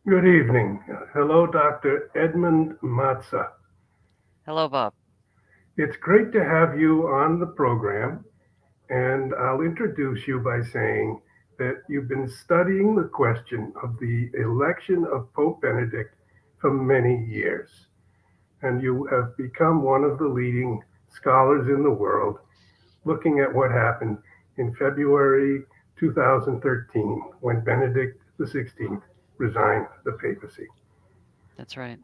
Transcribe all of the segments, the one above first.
Good evening. Hello, Dr. Edmund Mazza. Hello, Bob. It's great to have you on the program, and I'll introduce you by saying that you've been studying the question of the election of Pope Benedict for many years, and you have become one of the leading scholars in the world looking at what happened in February 2013 when Benedict XVI resigned the papacy. That's right.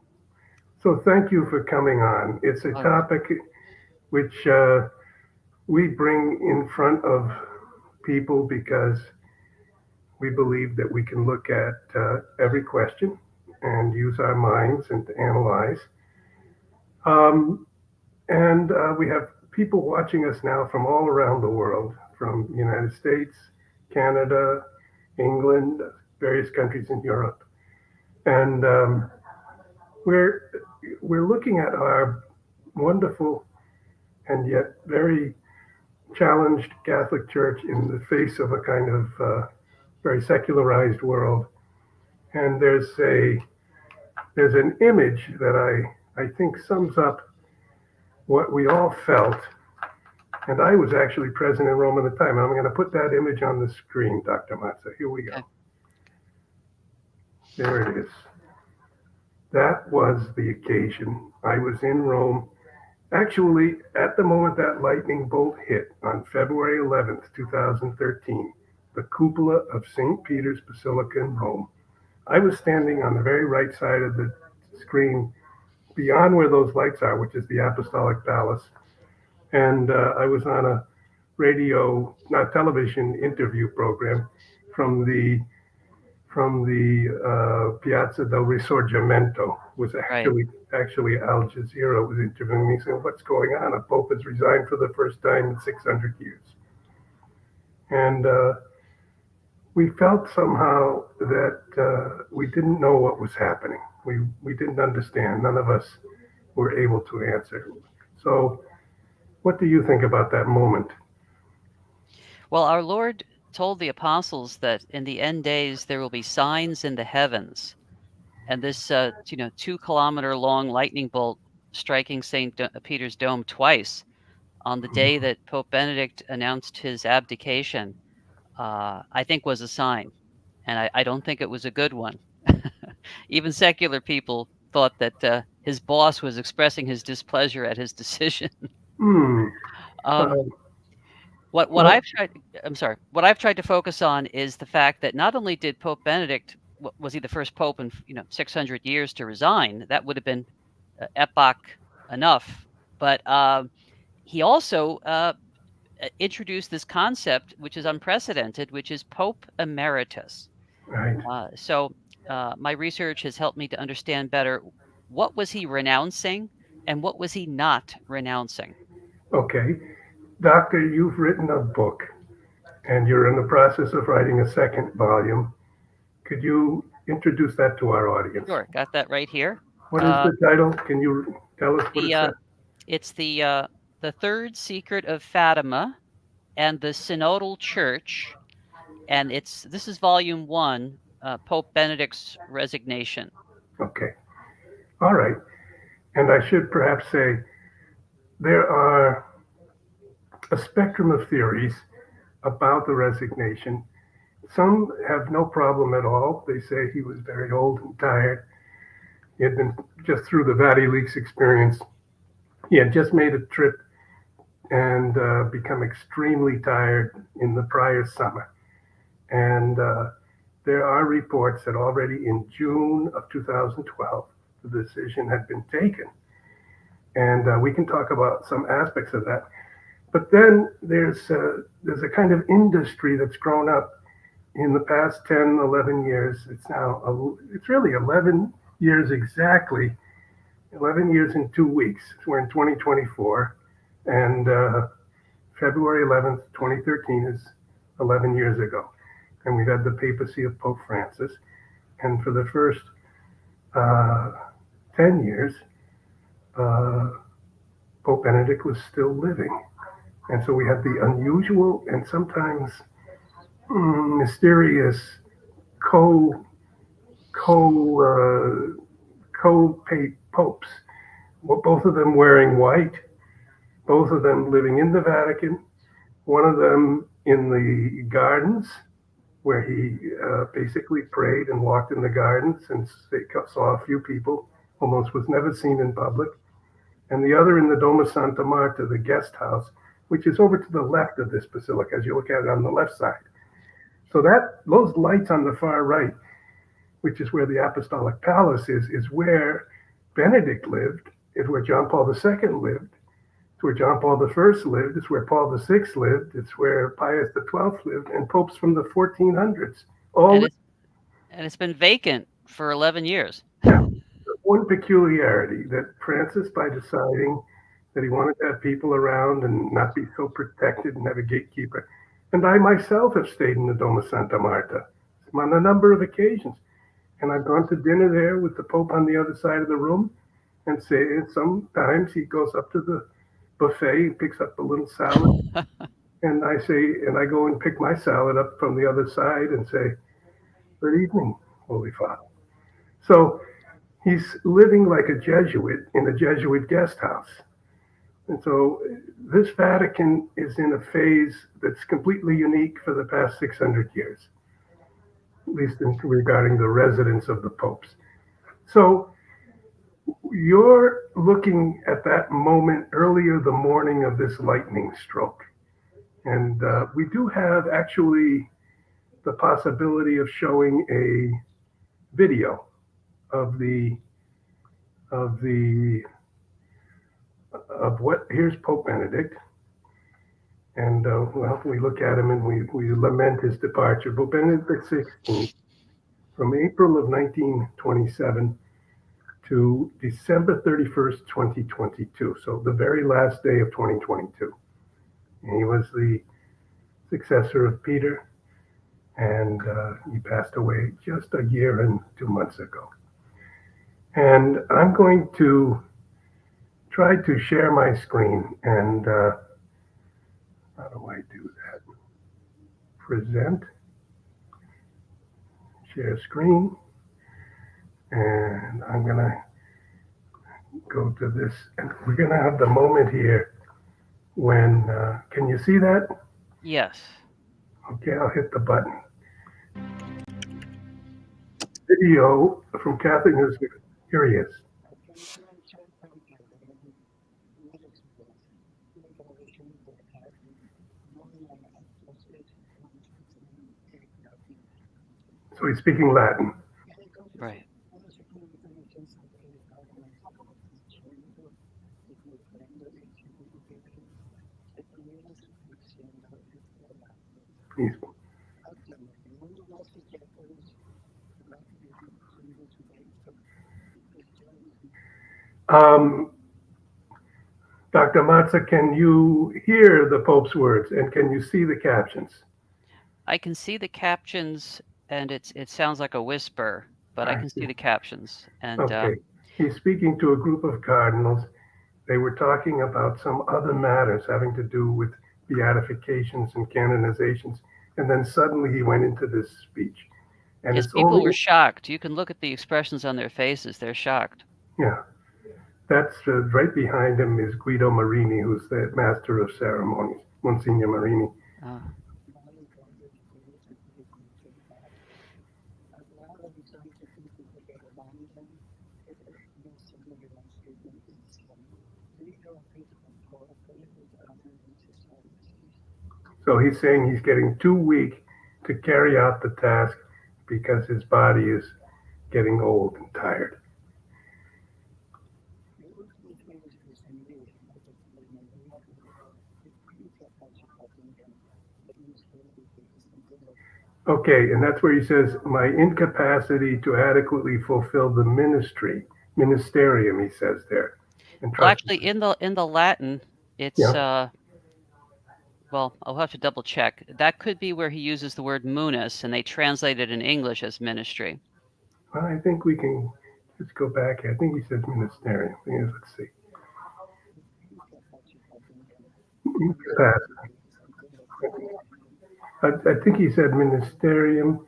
So thank you for coming on. It's a Oh, topic which we bring in front of people because we believe that we can look at every question and use our minds and to analyze. Um, and we have people watching us now from all around the world, from the United States, Canada, England, various countries in Europe. And we're, we're looking at our wonderful and yet very challenged Catholic Church in the face of a kind of very secularized world. And there's an image that I think sums up what we all felt. And I was actually present in Rome at the time. I'm going to put that image on the screen, Dr. Matza. Here we go. okay. There it is. That was the occasion. I was in Rome. Actually, at the moment that lightning bolt hit on February 11th, 2013, the cupola of St. Peter's Basilica in Rome, I was standing on the very right side of the screen beyond where those lights are, which is the Apostolic Palace. And I was on a radio, not television interview program from the Piazza del Risorgimento. Was Right. actually Al Jazeera was interviewing me, saying, "What's going on? A pope has resigned for the first time in 600 years," and we felt somehow that we didn't know what was happening. We didn't understand. None of us were able to answer. So, what do you think about that moment? Well, our Lord told the apostles that in the end days there will be signs in the heavens, and this, 2 kilometer long lightning bolt striking Peter's dome twice on the day that Pope Benedict announced his abdication, I think was a sign, and I don't think it was a good one. Even secular people thought that his boss was expressing his displeasure at his decision. Hmm. um, Uh, What well, I've tried I'm sorry. What I've tried to focus on is the fact that not only did Pope Benedict was he the first pope in, 600 years to resign, that would have been epoch enough, but he also introduced this concept, which is unprecedented, which is Pope Emeritus. right. My research has helped me to understand better what was he renouncing and what was he not renouncing. Okay. Doctor, you've written a book and you're in the process of writing a second volume. Could you introduce that to our audience? Sure, got that right here. What is Uh, the title? Can you tell us what the it says? It's the third secret of Fatima and the Synodal Church, and this is volume one, Pope Benedict's resignation. Okay. All right. And I should perhaps say there are a spectrum of theories about the resignation. Some have no problem at all. They say he was very old and tired. He had been just through the Valley Leaks experience. He had just made a trip and become extremely tired in the prior summer. And there are reports that already in June of 2012, the decision had been taken. And we can talk about some aspects of that. But then there's a kind of industry that's grown up in the past 10, 11 years. It's really 11 years exactly, 11 years in 2 weeks. We're in 2024. And February 11th, 2013 is 11 years ago. And we've had the papacy of Pope Francis. And for the first uh, 10 years, uh, Pope Benedict was still living. And so we had the unusual and sometimes mysterious co co-popes, both of them wearing white, both of them living in the Vatican, one of them in the gardens where he basically prayed and walked in the gardens and saw a few people, almost was never seen in public, and the other in the Doma Santa Marta, the guest house, which is over to the left of this basilica as you look at it on the left side. So those lights on the far right, which is where the Apostolic Palace is where Benedict lived, is where John Paul II lived, it's where John Paul I lived, it's where Paul VI lived, it's where Pius XII lived, and popes from the 1400s. And it's been vacant for 11 years. Yeah. One peculiarity that Francis, by deciding that he wanted to have people around and not be so protected and have a gatekeeper, and I myself have stayed in the Doma Santa Marta on a number of occasions. And I've gone to dinner there with the Pope on the other side of the room, and sometimes he goes up to the buffet and picks up a little salad. And I go and pick my salad up from the other side and say, "Good evening, Holy Father." So he's living like a Jesuit in a Jesuit guest house. And so this Vatican is in a phase that's completely unique for the past 600 years, at least regarding the residence of the popes. So you're looking at that moment earlier the morning of this lightning stroke. And we do have actually the possibility of showing a video of here's Pope Benedict. And we look at him and we lament his departure. Pope Benedict XVI, from April of 1927 to December 31st, 2022. So the very last day of 2022. And he was the successor of Peter, and he passed away just a year and 2 months ago. And I'm going to try to share my screen. And how do I do that? Present, share screen. And I'm going to go to this. And we're going to have the moment here when, can you see that? Yes. Okay, I'll hit the button. Video from Catholic News. Here he is. So he's speaking Latin. Right. He's, Dr. Mazza, can you hear the Pope's words and can you see the captions? I can see the captions, and it sounds like a whisper, but I can see the captions. And okay, he's speaking to a group of cardinals. They were talking about some other matters having to do with beatifications and canonizations, and then suddenly he went into this speech. And yes, people were shocked. You can look at the expressions on their faces; they're shocked. Yeah. That's right behind him is Guido Marini, who's the master of ceremonies, Monsignor Marini. So he's saying he's getting too weak to carry out the task because his body is getting old and tired. Okay, and that's where he says, my incapacity to adequately fulfill the ministerium, he says there. Well, actually, in the Latin, it's, well, I'll have to double check. That could be where he uses the word munus, and they translate it in English as ministry. Well, I think we can just go back. I think he says ministerium. Let's see. I think he said ministerium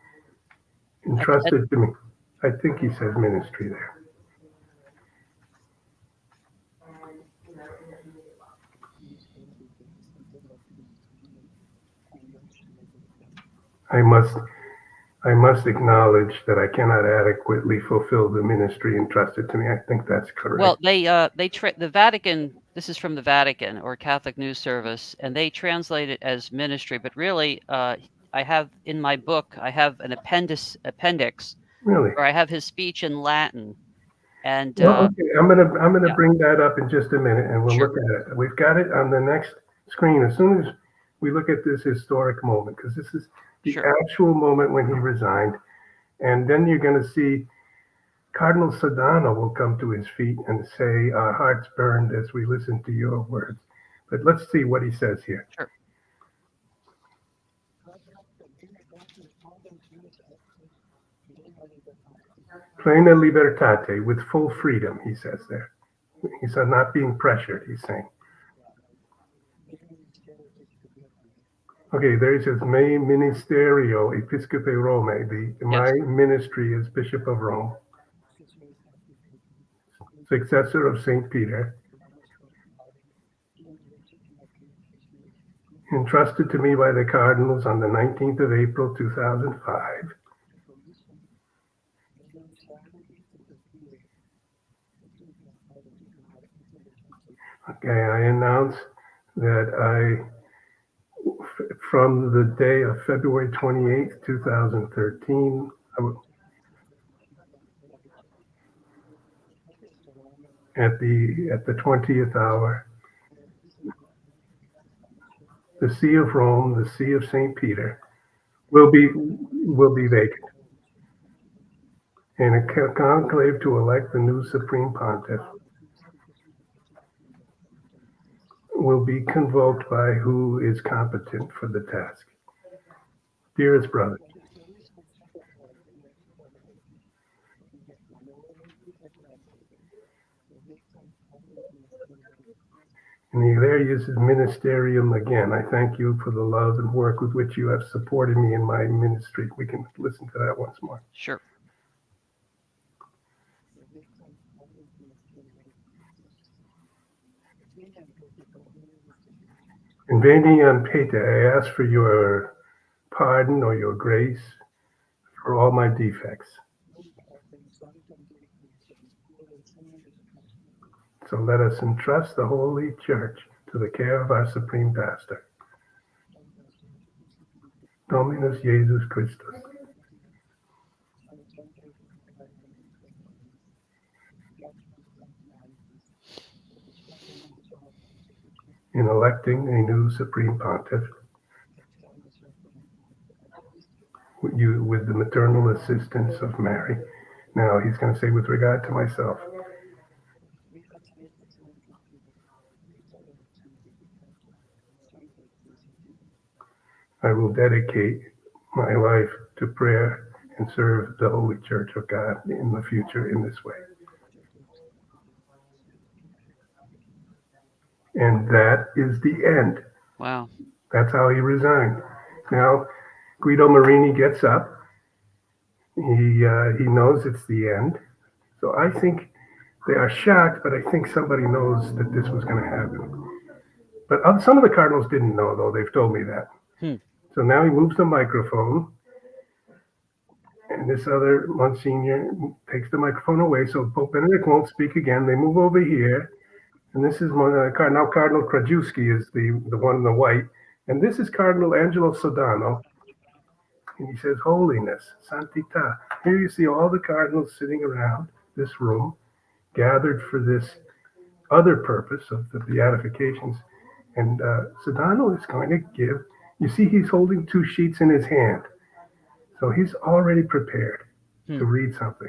entrusted to me. I think he says ministry there. I must I must acknowledge that I cannot adequately fulfill the ministry entrusted to me. I think that's Well, correct. the Vatican, this is from the Vatican or Catholic News Service, and they translate it as ministry, but really, I have in my book, I have an appendix Really? where I have his speech in Latin, and, Well, okay. I'm gonna yeah, bring that up in just a minute, and we'll sure, look at it. We've got it on the next screen as soon as we look at this historic moment, because this is the sure, actual moment when he resigned, and then you're going to see Cardinal Sodano will come to his feet and say, "Our hearts burned as we listened to your words." But let's see what he says here. sure. Plena libertate, with full freedom, he says there. He said, not being pressured, he's saying. Okay, there he says, me ministerio episcopi Rome, my Yes, ministry is Bishop of Rome, successor of St. Peter, entrusted to me by the cardinals on the 19th of April, 2005. Okay, I announce that from the day of February 28th, 2013, at the 20th hour, the See of Rome, the See of St. Peter, will be vacant, and a conclave to elect the new Supreme Pontiff will be convoked by who is competent for the task. Dearest brother, and he there uses ministerium again. I thank you for the love and work with which you have supported me in my ministry. We can listen to that once more. sure. In veniam pete, I ask for your pardon or your grace for all my defects. So let us entrust the Holy Church to the care of our Supreme Pastor, Dominus Jesus Christus, in electing a new Supreme Pontiff with the maternal assistance of Mary. Now he's going to say, with regard to myself, I will dedicate my life to prayer and serve the Holy Church of God in the future in this way. And that is the end. Wow. That's how he resigned. Now, Guido Marini gets up. He knows it's the end. So I think they are shocked, but I think somebody knows that this was going to happen. But some of the cardinals didn't know, though. They've told me that. Hmm. So now he moves the microphone, and this other Monsignor takes the microphone away, so Pope Benedict won't speak again. They move over here, and this is now Cardinal Krajewski is the one in the white, and this is Cardinal Angelo Sodano, and he says, Holiness, Santità. Here you see all the cardinals sitting around this room, gathered for this other purpose of the beatifications, and Sodano is going to give. You see, he's holding two sheets in his hand. So he's already prepared to read something.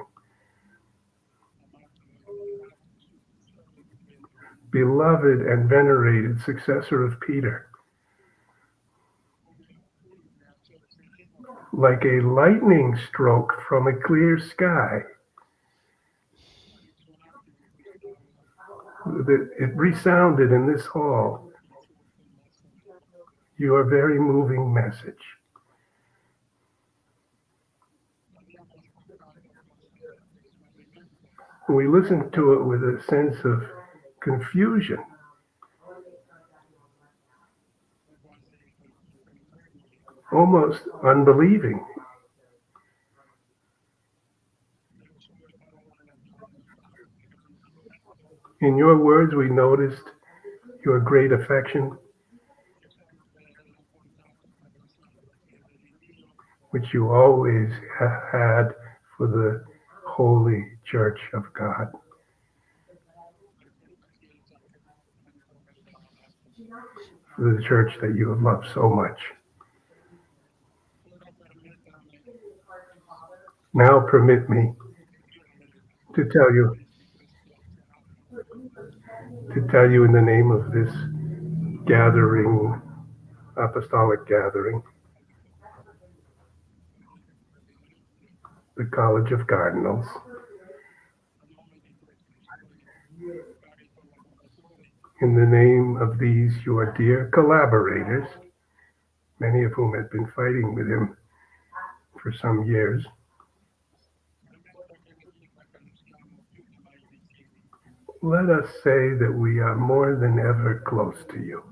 Beloved and venerated successor of Peter, like a lightning stroke from a clear sky, it resounded in this hall your very moving message. We listen to it with a sense of confusion, almost unbelieving. In your words, we noticed your great affection, which you always had for the holy church of God, for the church that you have loved so much. Now permit me to tell you, in the name of this gathering, apostolic gathering, the College of Cardinals, in the name of these your dear collaborators, many of whom had been fighting with him for some years, let us say that we are more than ever close to you,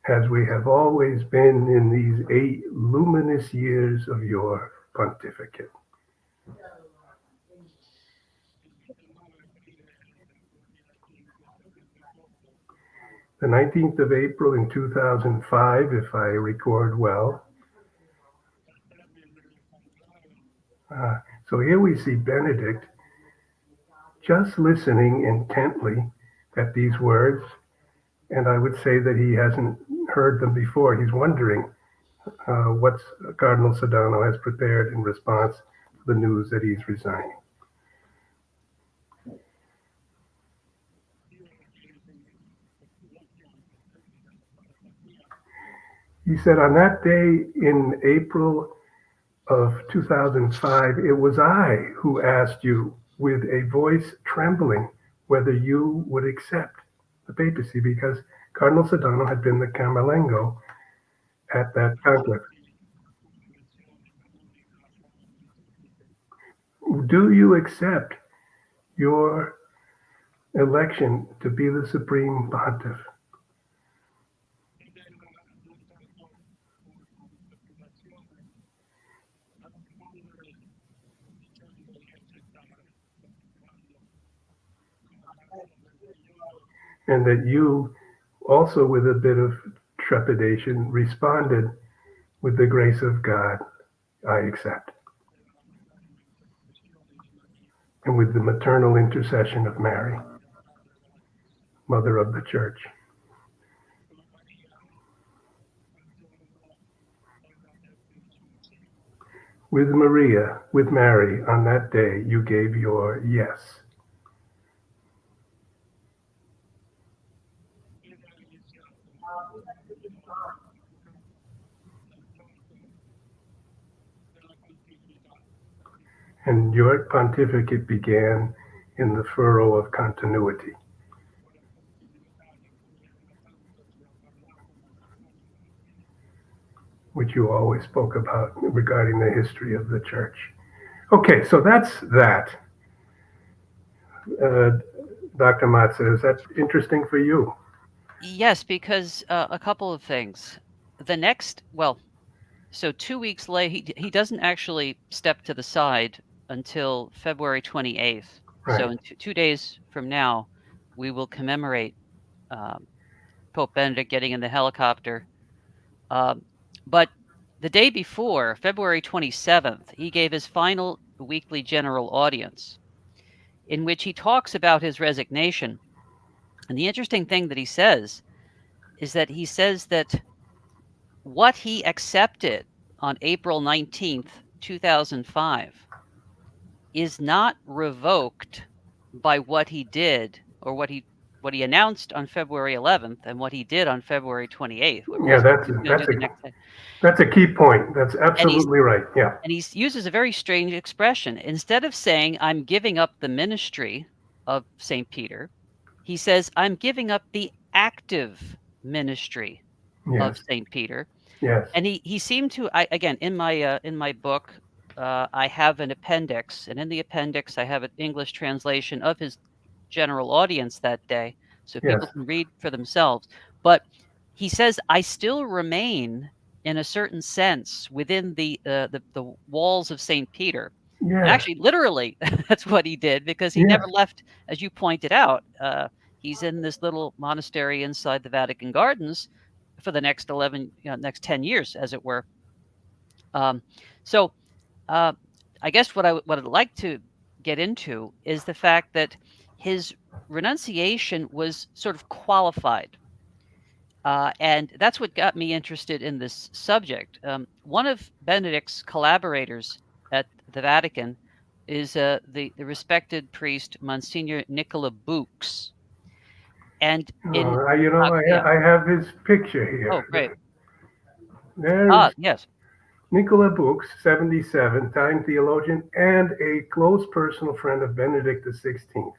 as we have always been in these 8 luminous years of your pontificate. The 19th of April in 2005, if I record well. So here we see Benedict just listening intently at these words, and I would say that he hasn't heard them before. He's wondering what Cardinal Sodano has prepared in response to the news that he's resigning. He said, on that day in April of 2005, it was I who asked you with a voice trembling whether you would accept the papacy, because Cardinal Sodano had been the Camerlengo at that conclave. Do you accept your election to be the supreme pontiff? And that you, also with a bit of trepidation, responded with the grace of God, I accept. And with the maternal intercession of Mary, Mother of the Church. With Maria, with Mary, on that day, you gave your yes. And your pontificate began in the furrow of continuity, which you always spoke about regarding the history of the church. Okay, so that's that. Uh, Dr. Mazza, is that interesting for you? Yes, because a couple of things. The next, well, so 2 weeks later, he doesn't actually step to the side until February 28th. So Right. in 2 days from now, we will commemorate um, Pope Benedict getting in the helicopter. Um, but the day before, February 27th, he gave his final weekly general audience, in which he talks about his resignation. And the interesting thing that he says is that he says that what he accepted on April 19th, 2005 is not revoked by what he did or what he announced on February 11th and what he did on February 28th. What Yeah, was he going to do the next day? that's a key point. That's And he's absolutely right. Yeah. and he uses a very strange expression. Instead of saying I'm giving up the ministry of St. Peter, he says I'm giving up the active ministry of Yes. Saint Peter, Yes. and he seemed to. Again, in my book, I have an appendix, and in the appendix, I have an English translation of his general audience that day, so Yes. people can read for themselves. But he says, "I still remain, in a certain sense, within the walls of Saint Peter." And Yes. actually, literally, that's what he did because he never Yes. left, as you pointed out. He's in this little monastery inside the Vatican Gardens for the next 11, next 10 years, as it were. Um, so uh, I guess what I'd like to get into is the fact that his renunciation was sort of qualified. And that's what got me interested in this subject. One of Benedict's collaborators at the Vatican is the respected priest Monsignor Nicola Bouks. And in yeah, I have his picture oh great, here. There's yes, Nicola Bux, 77, time theologian, and a close personal friend of Benedict XVI. So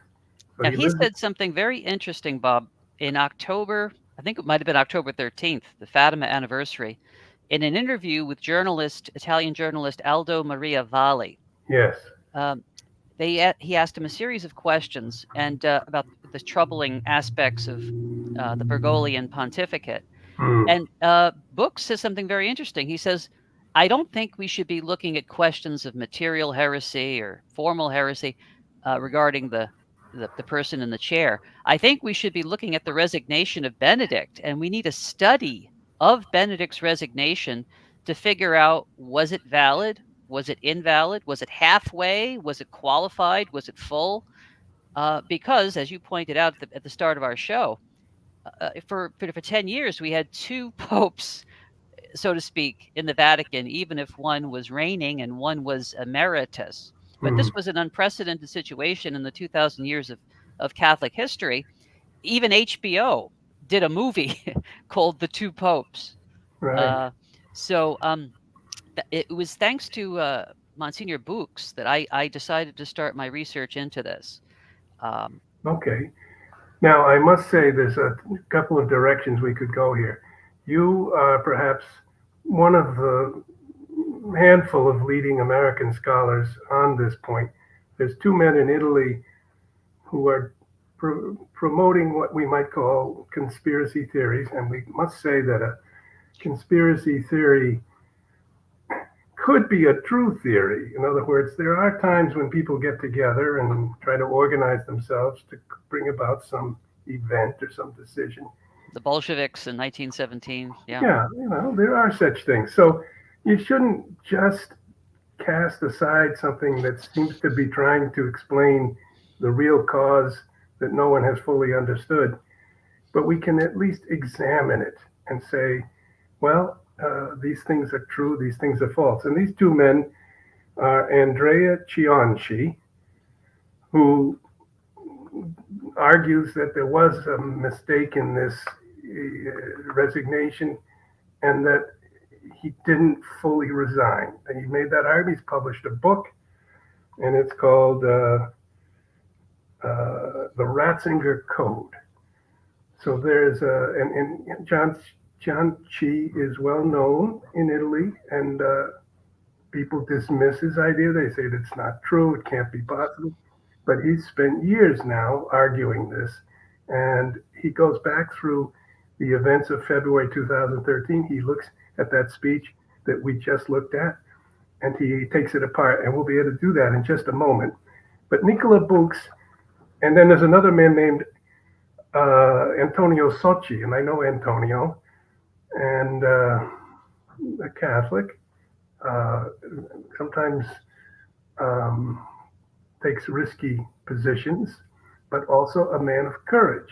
now he he lived. said something very interesting, Bob, in October. I think it might have been October 13th, the Fatima anniversary, in an interview with Italian journalist Aldo Maria Valli. Yes. Um, he asked him a series of questions and about the troubling aspects of the Bergoglian pontificate. Hmm. And Book says something very interesting. He says, "I don't think we should be looking at questions of material heresy or formal heresy regarding the person in the chair. I think we should be looking at the resignation of Benedict, and we need a study of Benedict's resignation to figure out, was it valid? Was it invalid? Was it halfway? Was it qualified? Was it full?" Because, as you pointed out at the start of our show, for 10 years, we had two popes, so to speak, in the Vatican, even if one was reigning and one was emeritus. But Hmm. this was an unprecedented situation in the 2,000 years of Catholic history. Even HBO did a movie called The Two Popes. Right. Uh, so it was thanks to Monsignor Bouks that I decided to start my research into this. Um, Okay. Now, I must say there's a couple of directions we could go here. You are perhaps one of the handful of leading American scholars on this point. There's two men in Italy who are promoting what we might call conspiracy theories, and we must say that a conspiracy theory could be a true theory. In other words, there are times when people get together and try to organize themselves to bring about some event or some decision. the Bolsheviks in 1917, yeah. Yeah, there are such things. So you shouldn't just cast aside something that seems to be trying to explain the real cause that no one has fully understood. But we can at least examine it and say, well, these things are true, these things are false. And these two men are Andrea Cianci, who argues that there was a mistake in this resignation and that he didn't fully resign. And he made that argument. He's published a book, and it's called The Ratzinger Code. So there's and John Chi is well known in Italy, and people dismiss his idea. They say that's not true. It can't be possible. But he's spent years now arguing this, and he goes back through the events of February 2013. He looks at that speech that we just looked at, and he takes it apart, and we'll be able to do that in just a moment. But Nicola Bux, and then there's another man named Antonio Socci, and I know Antonio, and a Catholic, uh, sometimes um, takes risky positions, but also a man of courage.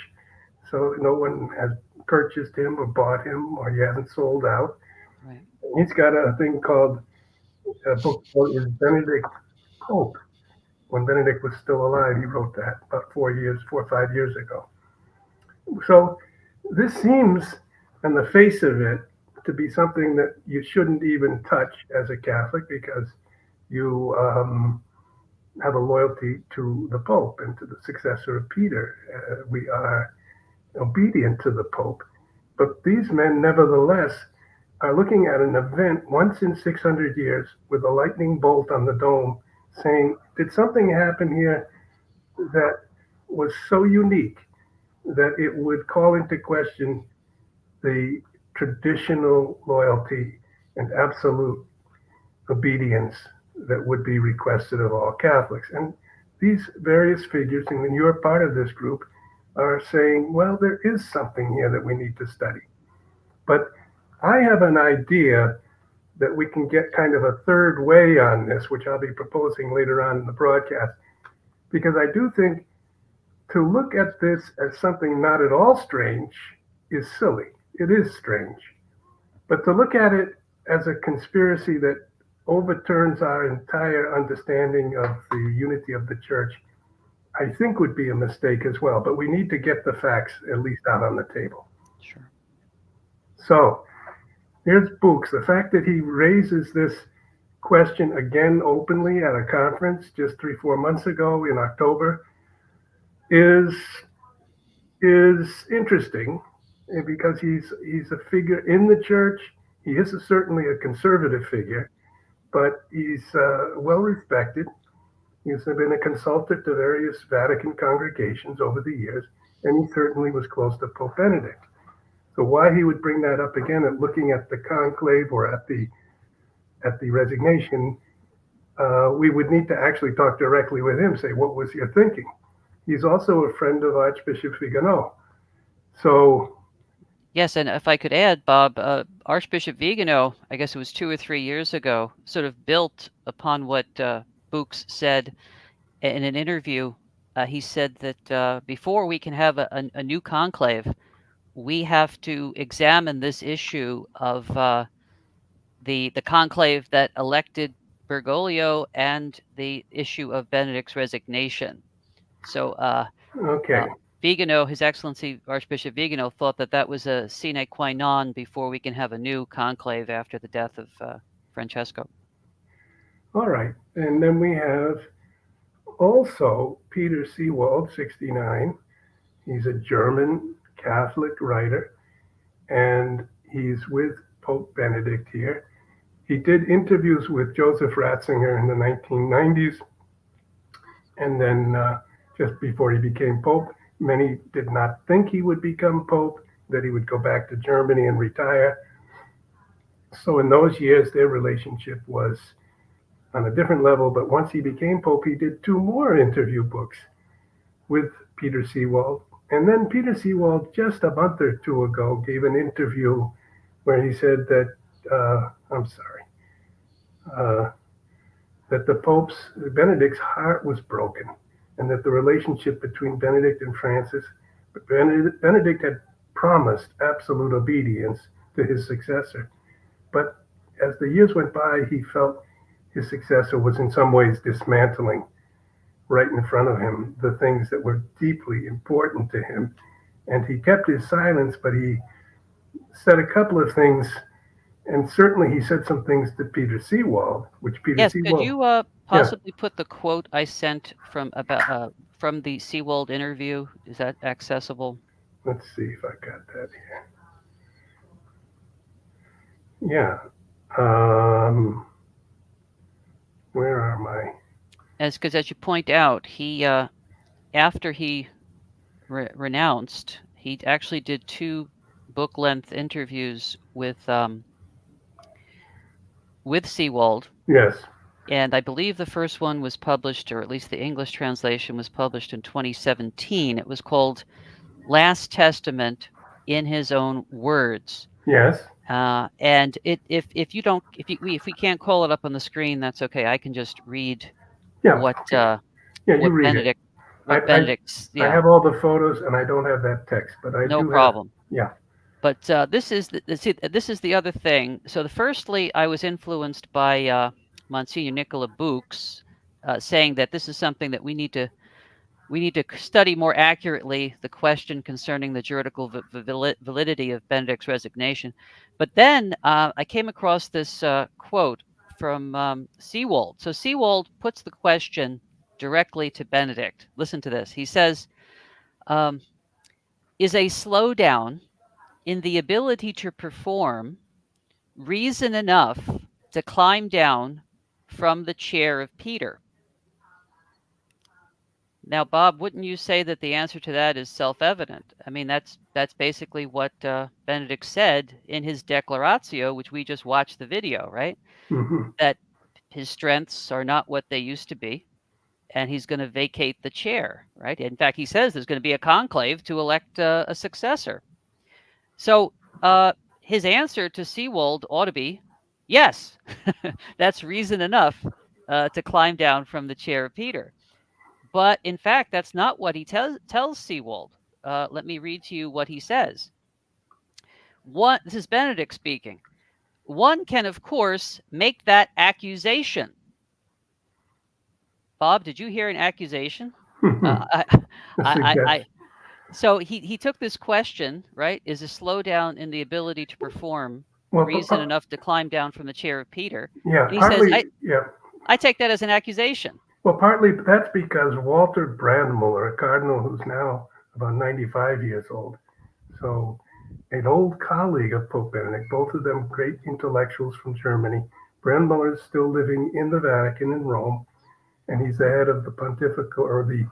So no one has purchased him or bought him, or he hasn't sold out. Right. He's got a thing called a book called Is Benedict Pope? When Benedict was still alive, he wrote that about 4 or 5 years ago. So this seems, on the face of it, to be something that you shouldn't even touch as a Catholic because you have a loyalty to the Pope and to the successor of Peter. We are obedient to the Pope. But these men, nevertheless, are looking at an event once in 600 years with a lightning bolt on the dome, saying, did something happen here that was so unique that it would call into question the traditional loyalty and absolute obedience that would be requested of all Catholics? And these various figures, and when you're part of this group, are saying, well, there is something here that we need to study. But I have an idea that we can get kind of a third way on this, which I'll be proposing later on in the broadcast, because I do think to look at this as something not at all strange is silly. It is strange. But to look at it as a conspiracy that overturns our entire understanding of the unity of the church, I think would be a mistake as well. But we need to get the facts at least out on the table. Sure. So here's Books. The fact that he raises this question again openly at a conference just 3-4 months ago in October is interesting, because he's a figure in the church. He is certainly a conservative figure, but he's well respected. He's been a consultant to various Vatican congregations over the years, and he certainly was close to Pope Benedict. So why he would bring that up again at looking at the conclave or at the resignation, we would need to actually talk directly with him, say, what was your thinking? He's also a friend of Archbishop Vigano. So Yes, and if I could add, Bob, Archbishop Vigano, I guess it was 2 or 3 years ago, sort of built upon what Books said in an interview. He said that before we can have a new conclave, we have to examine this issue of the conclave that elected Bergoglio and the issue of Benedict's resignation. So okay. Vigano, His Excellency Archbishop Vigano, thought that was a sine qua non before we can have a new conclave after the death of Francesco. All right. And then we have also Peter Seewald, 69. He's a German Catholic writer, and he's with Pope Benedict here. He did interviews with Joseph Ratzinger in the 1990s, and then just before he became Pope. Many did not think he would become Pope, that he would go back to Germany and retire. So in those years, their relationship was on a different level. But once he became Pope, he did 2 more interview books with Peter Seewald. And then Peter Seewald, just a month or 2 ago, gave an interview where he said that, that Benedict's heart was broken, and that the relationship between Benedict and Francis, Benedict had promised absolute obedience to his successor. But as the years went by, he felt his successor was in some ways dismantling right in front of him the things that were deeply important to him. And he kept his silence, but he said a couple of things. And certainly he said some things to Peter Seewald, which Peter Yes, Seewald. could you possibly put the quote I sent from the Seewald interview? Is that accessible? Let's see if I got that here. Yeah. Where are my? Because as you point out, he after he renounced, he actually did 2 book-length interviews with Seewald. Yes. And I believe the first one was published, or at least the English translation was published in 2017. It was called Last Testament in His Own Words. Yes. And if we can't call it up on the screen, that's okay. I can just read what Benedict. Benedict's. I have all the photos, and I don't have that text, but I no do problem. Yeah. But this is the other thing. So firstly, I was influenced by Monsignor Nicola Books saying that this is something that we need to study more accurately, the question concerning the juridical validity of Benedict's resignation. But then I came across this quote from Seewald. So Seewald puts the question directly to Benedict. Listen to this. He says, is a slowdown in the ability to perform reason enough to climb down from the chair of Peter. Now, Bob, wouldn't you say that the answer to that is self-evident? I mean, that's basically what Benedict said in his Declaratio, which we just watched the video, right? Hmm. That his strengths are not what they used to be, and he's going to vacate the chair, right? In fact, he says there's going to be a conclave to elect a successor. So his answer to Seawold ought to be, yes, that's reason enough to climb down from the chair of Peter. But in fact, that's not what he tells Seawold. Let me read to you what he says. This is Benedict speaking. One can, of course, make that accusation. Bob, did you hear an accusation? Uh, I, A I, suggestion. so he took this question, right? Is a slowdown in the ability to perform Well, reason enough to climb down from the chair of Peter? yeah, And he says, partly, yeah. I take that as an accusation. Well, partly that's because Walter Brandmuller, a cardinal who's now about 95 years old, so an old colleague of Pope Benedict, both of them great intellectuals from Germany. Brandmuller is still living in the Vatican in Rome, and he's the head of the pontifical, or the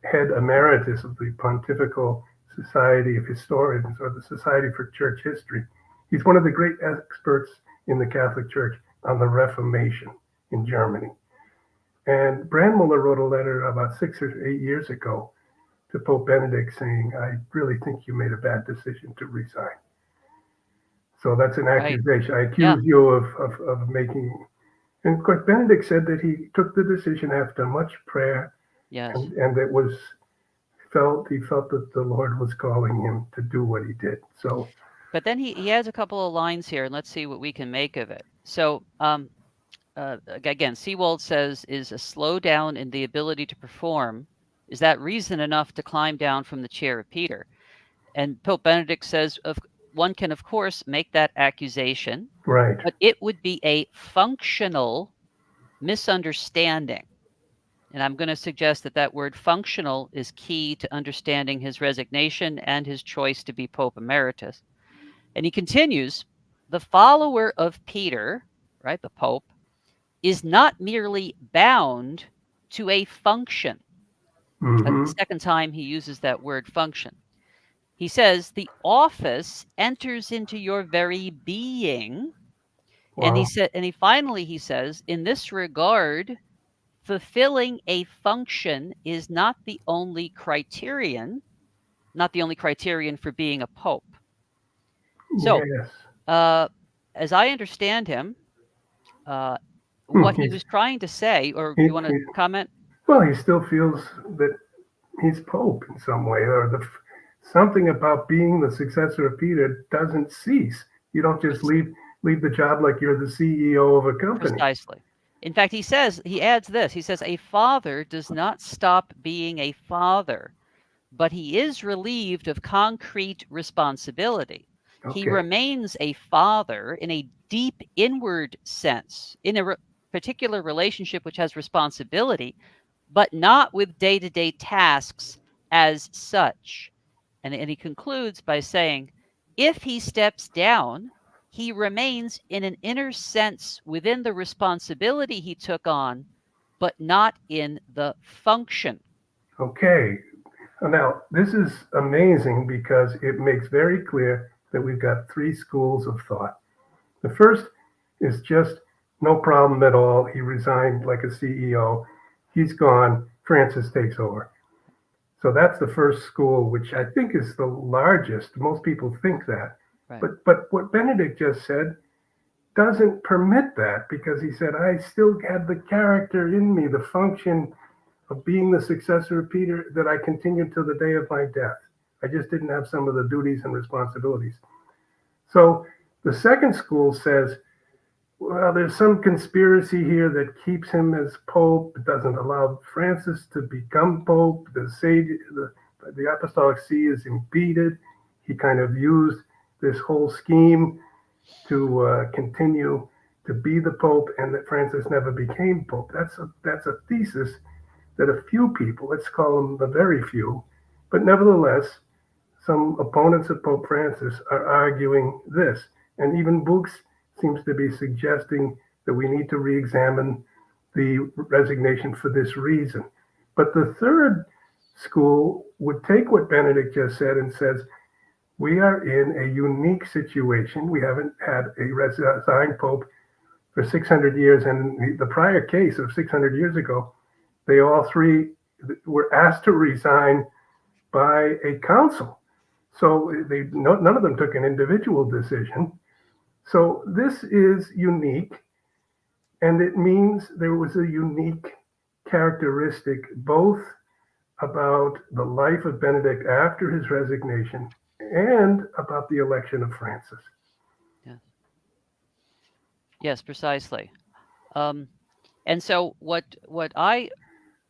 head emeritus of the Pontifical Society of Historians, or the Society for Church History. He's one of the great experts in the Catholic Church on the Reformation in Germany. And Brandmuller wrote a letter about 6 or 8 years ago to Pope Benedict saying, I really think you made a bad decision to resign. So that's an Right. accusation. I Yeah. accuse you of making. And of course, Benedict said that he took the decision after much prayer, Yes. and it was he felt that the Lord was calling him to do what he did. So, But then he has a couple of lines here, and let's see what we can make of it. So, again, Seawold says, is a slowdown in the ability to perform, is that reason enough to climb down from the chair of Peter? And Pope Benedict says, one can, of course, make that accusation, right. but it would be a functional misunderstanding. And I'm going to suggest that that word functional is key to understanding his resignation and his choice to be Pope Emeritus. And he continues, the follower of Peter, right, the Pope, is not merely bound to a function. That's Mm-hmm. the second time he uses that word function. He says, the office enters into your very being. And Wow. he says, in this regard, fulfilling a function is not the only criterion for being a pope. So, Yes. as I understand him, what he He's, was trying to say, or he, you want to he, comment? well, he still feels that he's Pope in some way, or something about being the successor of Peter doesn't cease. You don't just leave the job like you're the CEO of a company. Precisely. In fact, he adds this. He says, a father does not stop being a father, but he is relieved of concrete responsibility. He Okay. remains a father in a deep inward sense, in a particular relationship which has responsibility, but not with day-to-day tasks as such. And he concludes by saying, if he steps down, he remains in an inner sense within the responsibility he took on, but not in the function. Okay. Now, this is amazing because it makes very clear that we've got three schools of thought. The first is just no problem at all. He resigned like a CEO. He's gone. Francis takes over. So that's the first school, which I think is the largest. Most people think that. Right. But what Benedict just said doesn't permit that because he said, I still had the character in me, the function of being the successor of Peter that I continued till the day of my death. I just didn't have some of the duties and responsibilities. So the second school says, well, there's some conspiracy here that keeps him as Pope. It doesn't allow Francis to become Pope. The Apostolic See is impeded. He kind of used this whole scheme to continue to be the Pope, and that Francis never became Pope. That's a thesis that a few people, let's call them the very few, but nevertheless, some opponents of Pope Francis are arguing this, and even Books seems to be suggesting that we need to re-examine the resignation for this reason. But the third school would take what Benedict just said and says, we are in a unique situation. We haven't had a resigned pope for 600 years. And the prior case of 600 years ago, they all three were asked to resign by a council. So none of them took an individual decision. So this is unique, and it means there was a unique characteristic both about the life of Benedict after his resignation and about the election of Francis. Yeah. Yes, precisely. And so what I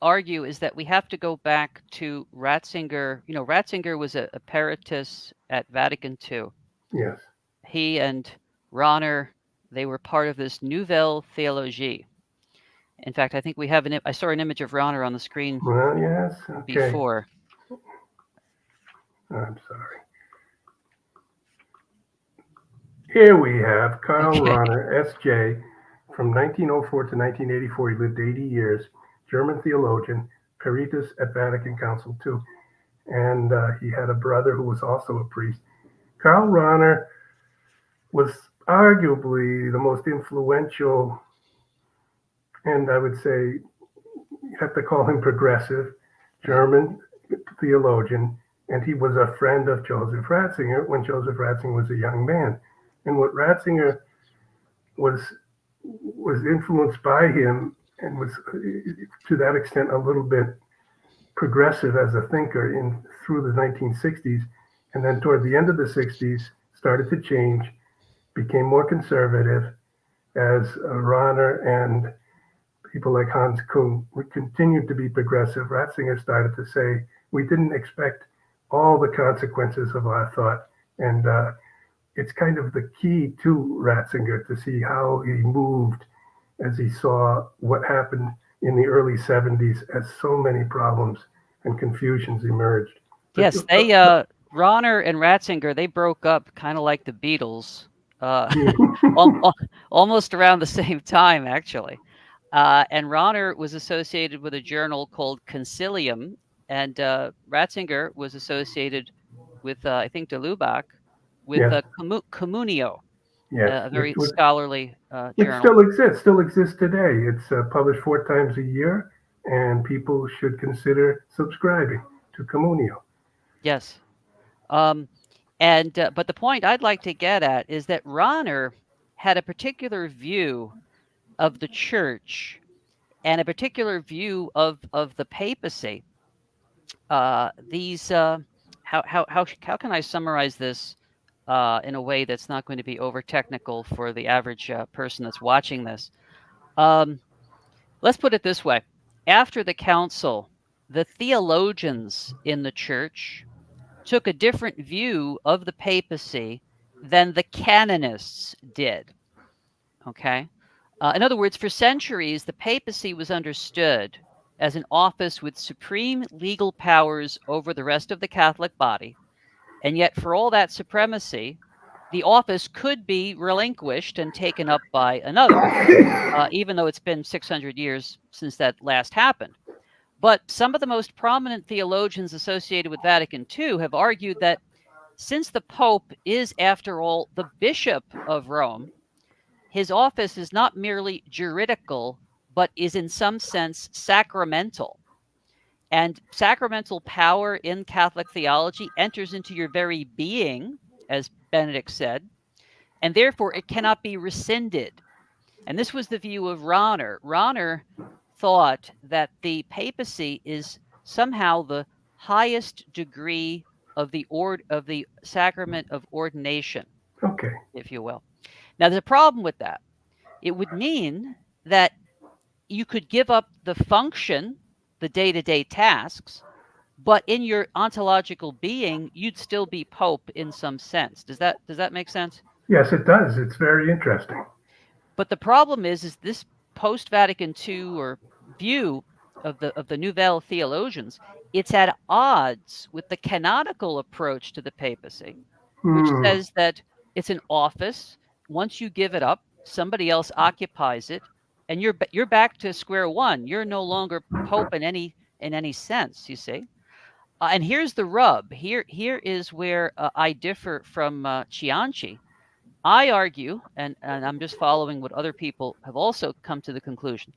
argue is that we have to go back to Ratzinger. You know, Ratzinger was a Peritus at Vatican II. Yes. He and Rahner, they were part of this Nouvelle Theologie. In fact, I think we have I saw an image of Rahner on the screen Well, yes. Okay. before. I'm sorry. Here we have Karl Rahner, S.J., from 1904 to 1984. He lived 80 years, German theologian, Peritus at Vatican Council II. And he had a brother who was also a priest. Karl Rahner was arguably the most influential, and I would say you have to call him progressive, German theologian, and he was a friend of Joseph Ratzinger when Joseph Ratzinger was a young man. And what Ratzinger was influenced by him and was to that extent a little bit progressive as a thinker through the 1960s, and then toward the end of the 60s started to change, became more conservative as Rahner and people like Hans Kuhn continued to be progressive. Ratzinger started to say, we didn't expect all the consequences of our thought. And it's kind of the key to Ratzinger to see how he moved as he saw what happened in the early 70s as so many problems and confusions emerged. Yes, Rahner and Ratzinger, they broke up kind of like the Beatles, almost around the same time, actually. And Rahner was associated with a journal called Concilium, and Ratzinger was associated with, I think, de Lubac, with Yes. Communio, Yes. a very scholarly It journal. still exists today. It's published 4 times a year, and people should consider subscribing to Communio. Yes. But the point I'd like to get at is that Rahner had a particular view of the church and a particular view of the papacy. How can I summarize this in a way that's not going to be over technical for the average person that's watching this? Let's put it this way. After the council, the theologians in the church took a different view of the papacy than the canonists did. Okay? In other words, for centuries, the papacy was understood as an office with supreme legal powers over the rest of the Catholic body. And yet, for all that supremacy, the office could be relinquished and taken up by another, even though it's been 600 years since that last happened. But some of the most prominent theologians associated with Vatican II have argued that since the Pope is, after all, the Bishop of Rome, his office is not merely juridical, but is in some sense sacramental. And sacramental power in Catholic theology enters into your very being, as Benedict said, and therefore it cannot be rescinded. And this was the view of Rahner. Rahner thought that the papacy is somehow the highest degree of the sacrament of ordination, Okay. if you will. Now, there's a problem with that. It would mean that you could give up the function, the day-to-day tasks, but in your ontological being, you'd still be Pope in some sense. Does that make sense? Yes, it does. It's very interesting. But the problem is this post-Vatican II or view of the Nouvelle theologians it's at odds with the canonical approach to the papacy, which Hmm. says that it's an office. Once you give it up, somebody else occupies it, and you're back to square one. You're no longer pope in any sense. You see. And here's the rub. Here is where I differ from Cianci. I argue, and I'm just following what other people have also come to the conclusion.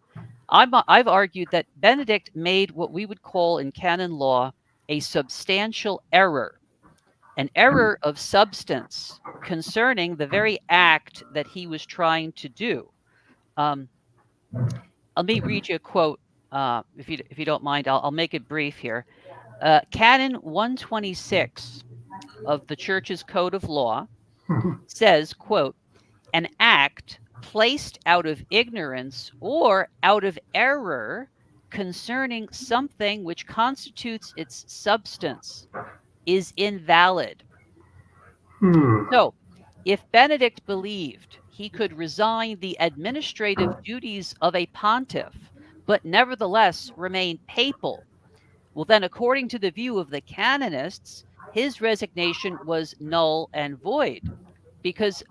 I've argued that Benedict made what we would call in canon law a substantial error, an error of substance concerning the very act that he was trying to do. Um, Let me read you a quote, if you don't mind. I'll make it brief here. Canon 126 of the Church's Code of Law says, quote, an act placed out of ignorance or out of error concerning something which constitutes its substance is invalid. Hmm. So, if Benedict believed he could resign the administrative duties of a pontiff, but nevertheless remain papal, well, then, according to the view of the canonists, his resignation was null and void, because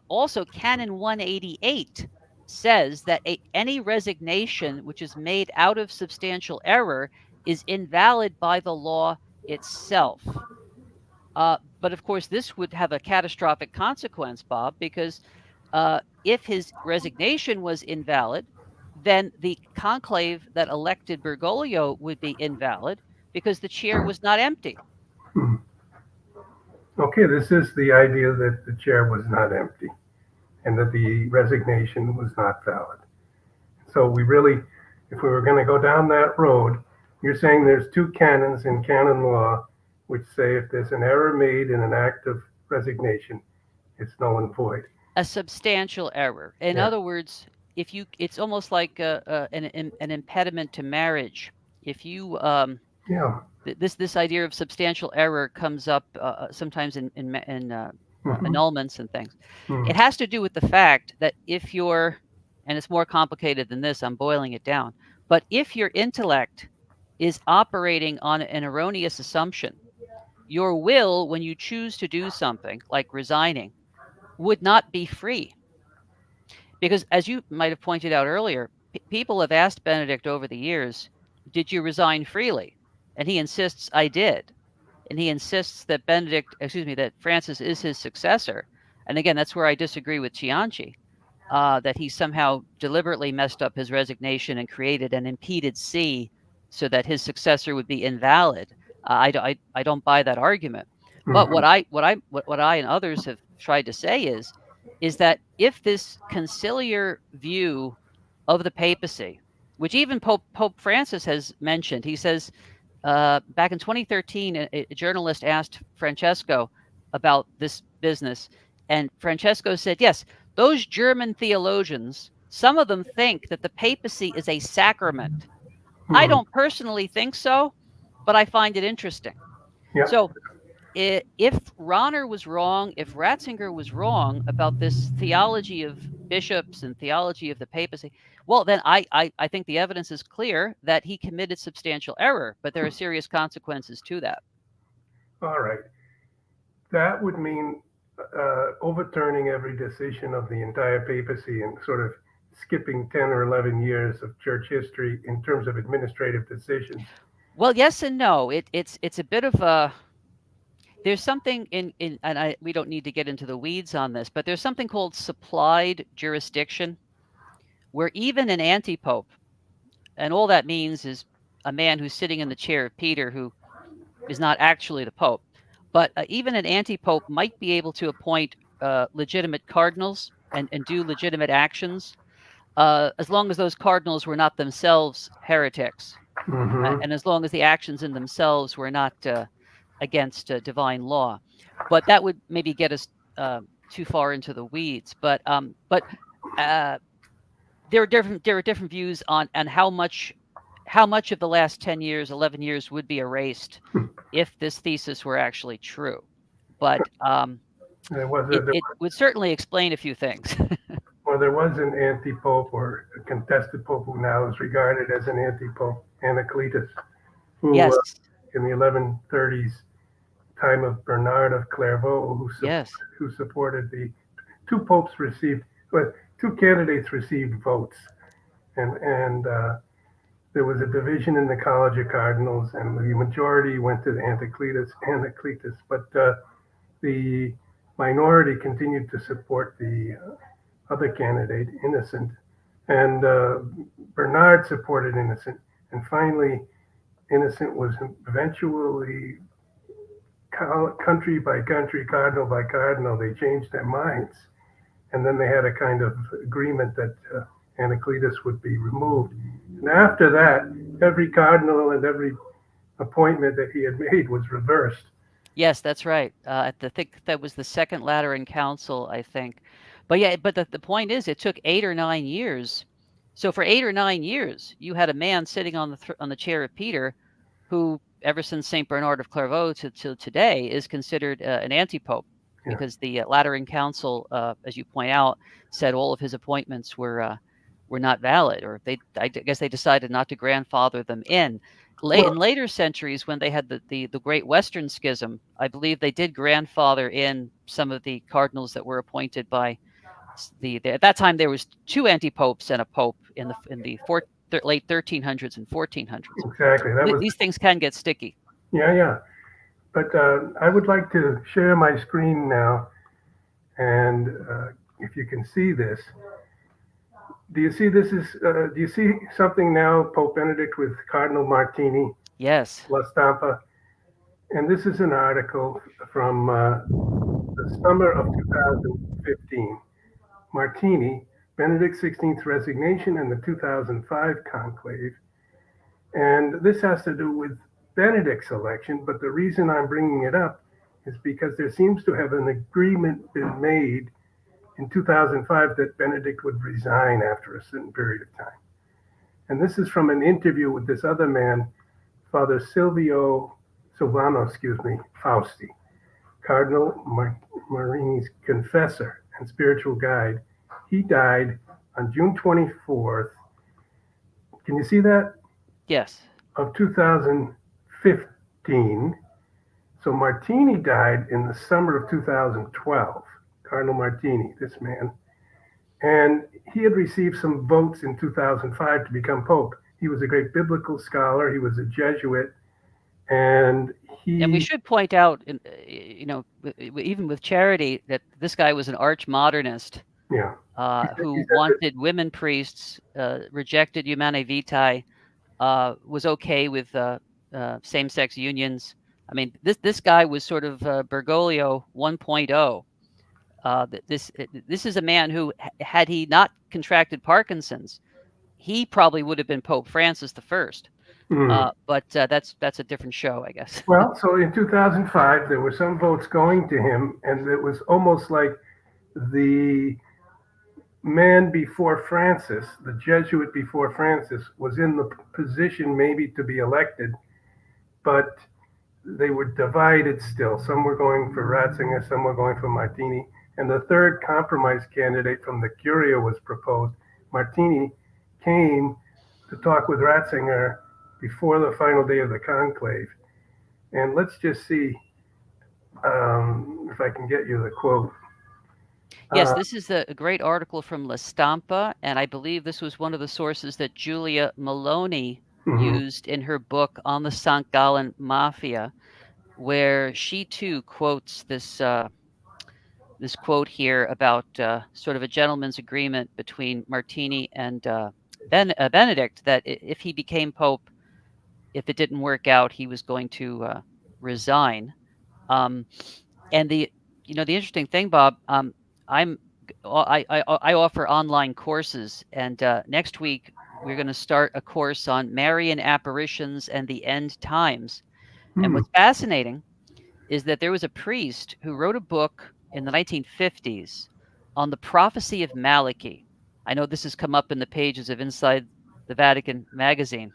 also Canon 188 says that any resignation which is made out of substantial error is invalid by the law itself. But of course, this would have a catastrophic consequence, Bob, because if his resignation was invalid, then the conclave that elected Bergoglio would be invalid because the chair was not empty. Hmm. Okay, this is the idea that the chair was not empty and that the resignation was not valid. So we really, if we were going to go down that road, you're saying there's two canons in canon law which say if there's an error made in an act of resignation, it's null and void. A substantial error. In Yeah. other words, it's almost like an impediment to marriage. If you Yeah. this idea of substantial error comes up sometimes in Hmm. annulments and things. Hmm. It has to do with the fact that if you're, and it's more complicated than this, I'm boiling it down, but if your intellect is operating on an erroneous assumption, your will, when you choose to do something like resigning, would not be free. Because as you might have pointed out earlier, people have asked Benedict over the years, did you resign freely? And he insists, I did. And he insists that that Francis is his successor. And again, that's where I disagree with Cianci, that he somehow deliberately messed up his resignation and created an impeded see so that his successor would be invalid. I don't buy that argument. But Hmm. what I and others have tried to say is that if this conciliar view of the papacy, which even Pope Francis has mentioned, he says back in 2013, a journalist asked Francesco about this business, and Francesco said, yes, those German theologians, some of them think that the papacy is a sacrament. I Hmm. don't personally think so, but I find it interesting. Yeah. So if Rahner was wrong, if Ratzinger was wrong about this theology of bishops and theology of the papacy, well, then I think the evidence is clear that he committed substantial error, but there are serious consequences to that. All right. That would mean overturning every decision of the entire papacy and sort of skipping 10 or 11 years of church history in terms of administrative decisions. Well, yes and no. It's a bit of a there's something in and we don't need to get into the weeds on this, but there's something called supplied jurisdiction, where even an anti-pope, and all that means is a man who's sitting in the chair of Peter who is not actually the pope, but even an anti-pope might be able to appoint legitimate cardinals and do legitimate actions, as long as those cardinals were not themselves heretics, Hmm. and as long as the actions in themselves were not against divine law. But that would maybe get us too far into the weeds. But uh, there are different views on how much of the last 10 years, 11 years would be erased if this thesis were actually true. But There was a, it would certainly explain a few things. well, there was an anti-pope or a contested pope who now is regarded as an anti-pope, Anacletus, who Yes. in the 1130s time of Bernard of Clairvaux, Yes. who supported the two popes received, well, two candidates received votes, and there was a division in the College of Cardinals, and the majority went to Anacletus, but the minority continued to support the other candidate, Innocent, and Bernard supported Innocent, and finally Innocent was eventually country by country, cardinal by cardinal, they changed their minds. And then they had a kind of agreement that Anacletus would be removed. And after that, every cardinal and every appointment that he had made was reversed. Yes, that's right. I think that was the Second Lateran Council, I think. But yeah, but the point is, it took 8 or 9 years. So for 8 or 9 years, you had a man sitting on the chair of Peter, who, ever since Saint Bernard of Clairvaux till today, is considered an anti-pope, Yeah. because the Lateran Council, as you point out, said all of his appointments were not valid, or I guess they decided not to grandfather them in. In Well, later centuries, when they had the Great Western Schism, I believe they did grandfather in some of the cardinals that were appointed by at that time there was two anti-popes and a pope in the late 1300s and 1400s. exactly. That was, These things can get sticky. yeah, yeah. But I would like to share my screen now. And if you can see this, do you see this is, do you see something now, Pope Benedict with Cardinal Martini, Yes. La Stampa? And this is an article from the summer of 2015. Martini, Benedict XVI's resignation and the 2005 conclave. And this has to do with Benedict's election, but the reason I'm bringing it up is because there seems to have an agreement been made in 2005 that Benedict would resign after a certain period of time. And this is from an interview with this other man, Father Silvano, Fausti, Cardinal Marini's confessor and spiritual guide. He died on June 24th. Can you see that? Yes. Of 2015. So Martini died in the summer of 2012. Cardinal Martini, this man. And he had received some votes in 2005 to become Pope. He was a great biblical scholar. He was a Jesuit. And we should point out, even with Charity, that this guy was an arch modernist. Yeah. Who wanted women priests, rejected Humanae Vitae, was okay with same-sex unions. I mean, this guy was sort of Bergoglio 1.0. This is a man who, had he not contracted Parkinson's, he probably would have been Pope Francis I. But that's a different show, I guess. Well, so in 2005, there were some votes going to him, and it was almost like the man before Francis, the Jesuit before Francis, was in the position maybe to be elected, but they were divided still. Some were going for Ratzinger, some were going for Martini, and the third compromise candidate from the Curia was proposed. Martini came to talk with Ratzinger before the final day of the conclave. And let's just see if I can get you the quote. Yes, this is a great article from La Stampa, and I believe this was one of the sources that Julia Maloney used in her book on the St. Gallen Mafia, where she too quotes this quote here about sort of a gentleman's agreement between Martini and Benedict, that if he became Pope, if it didn't work out, he was going to resign. And the interesting thing, Bob, I offer online courses, and next week we're going to start a course on Marian apparitions and the end times. And what's fascinating is that there was a priest who wrote a book in the 1950s on the prophecy of Malachi. I know this has come up in the pages of Inside the Vatican magazine,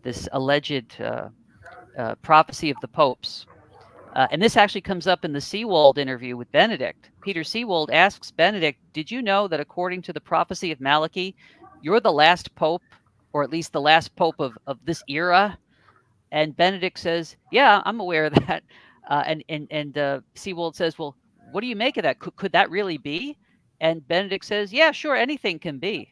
this alleged prophecy of the popes. And this actually comes up in the Seewald interview with Benedict. Peter Seewald asks Benedict, did you know that according to the prophecy of Malachi, you're the last pope, or at least the last pope of this era? And Benedict says, "Yeah, I'm aware of that." And Seawold says, "Well, what do you make of that? Could that really be?" And Benedict says, "Yeah, sure, anything can be."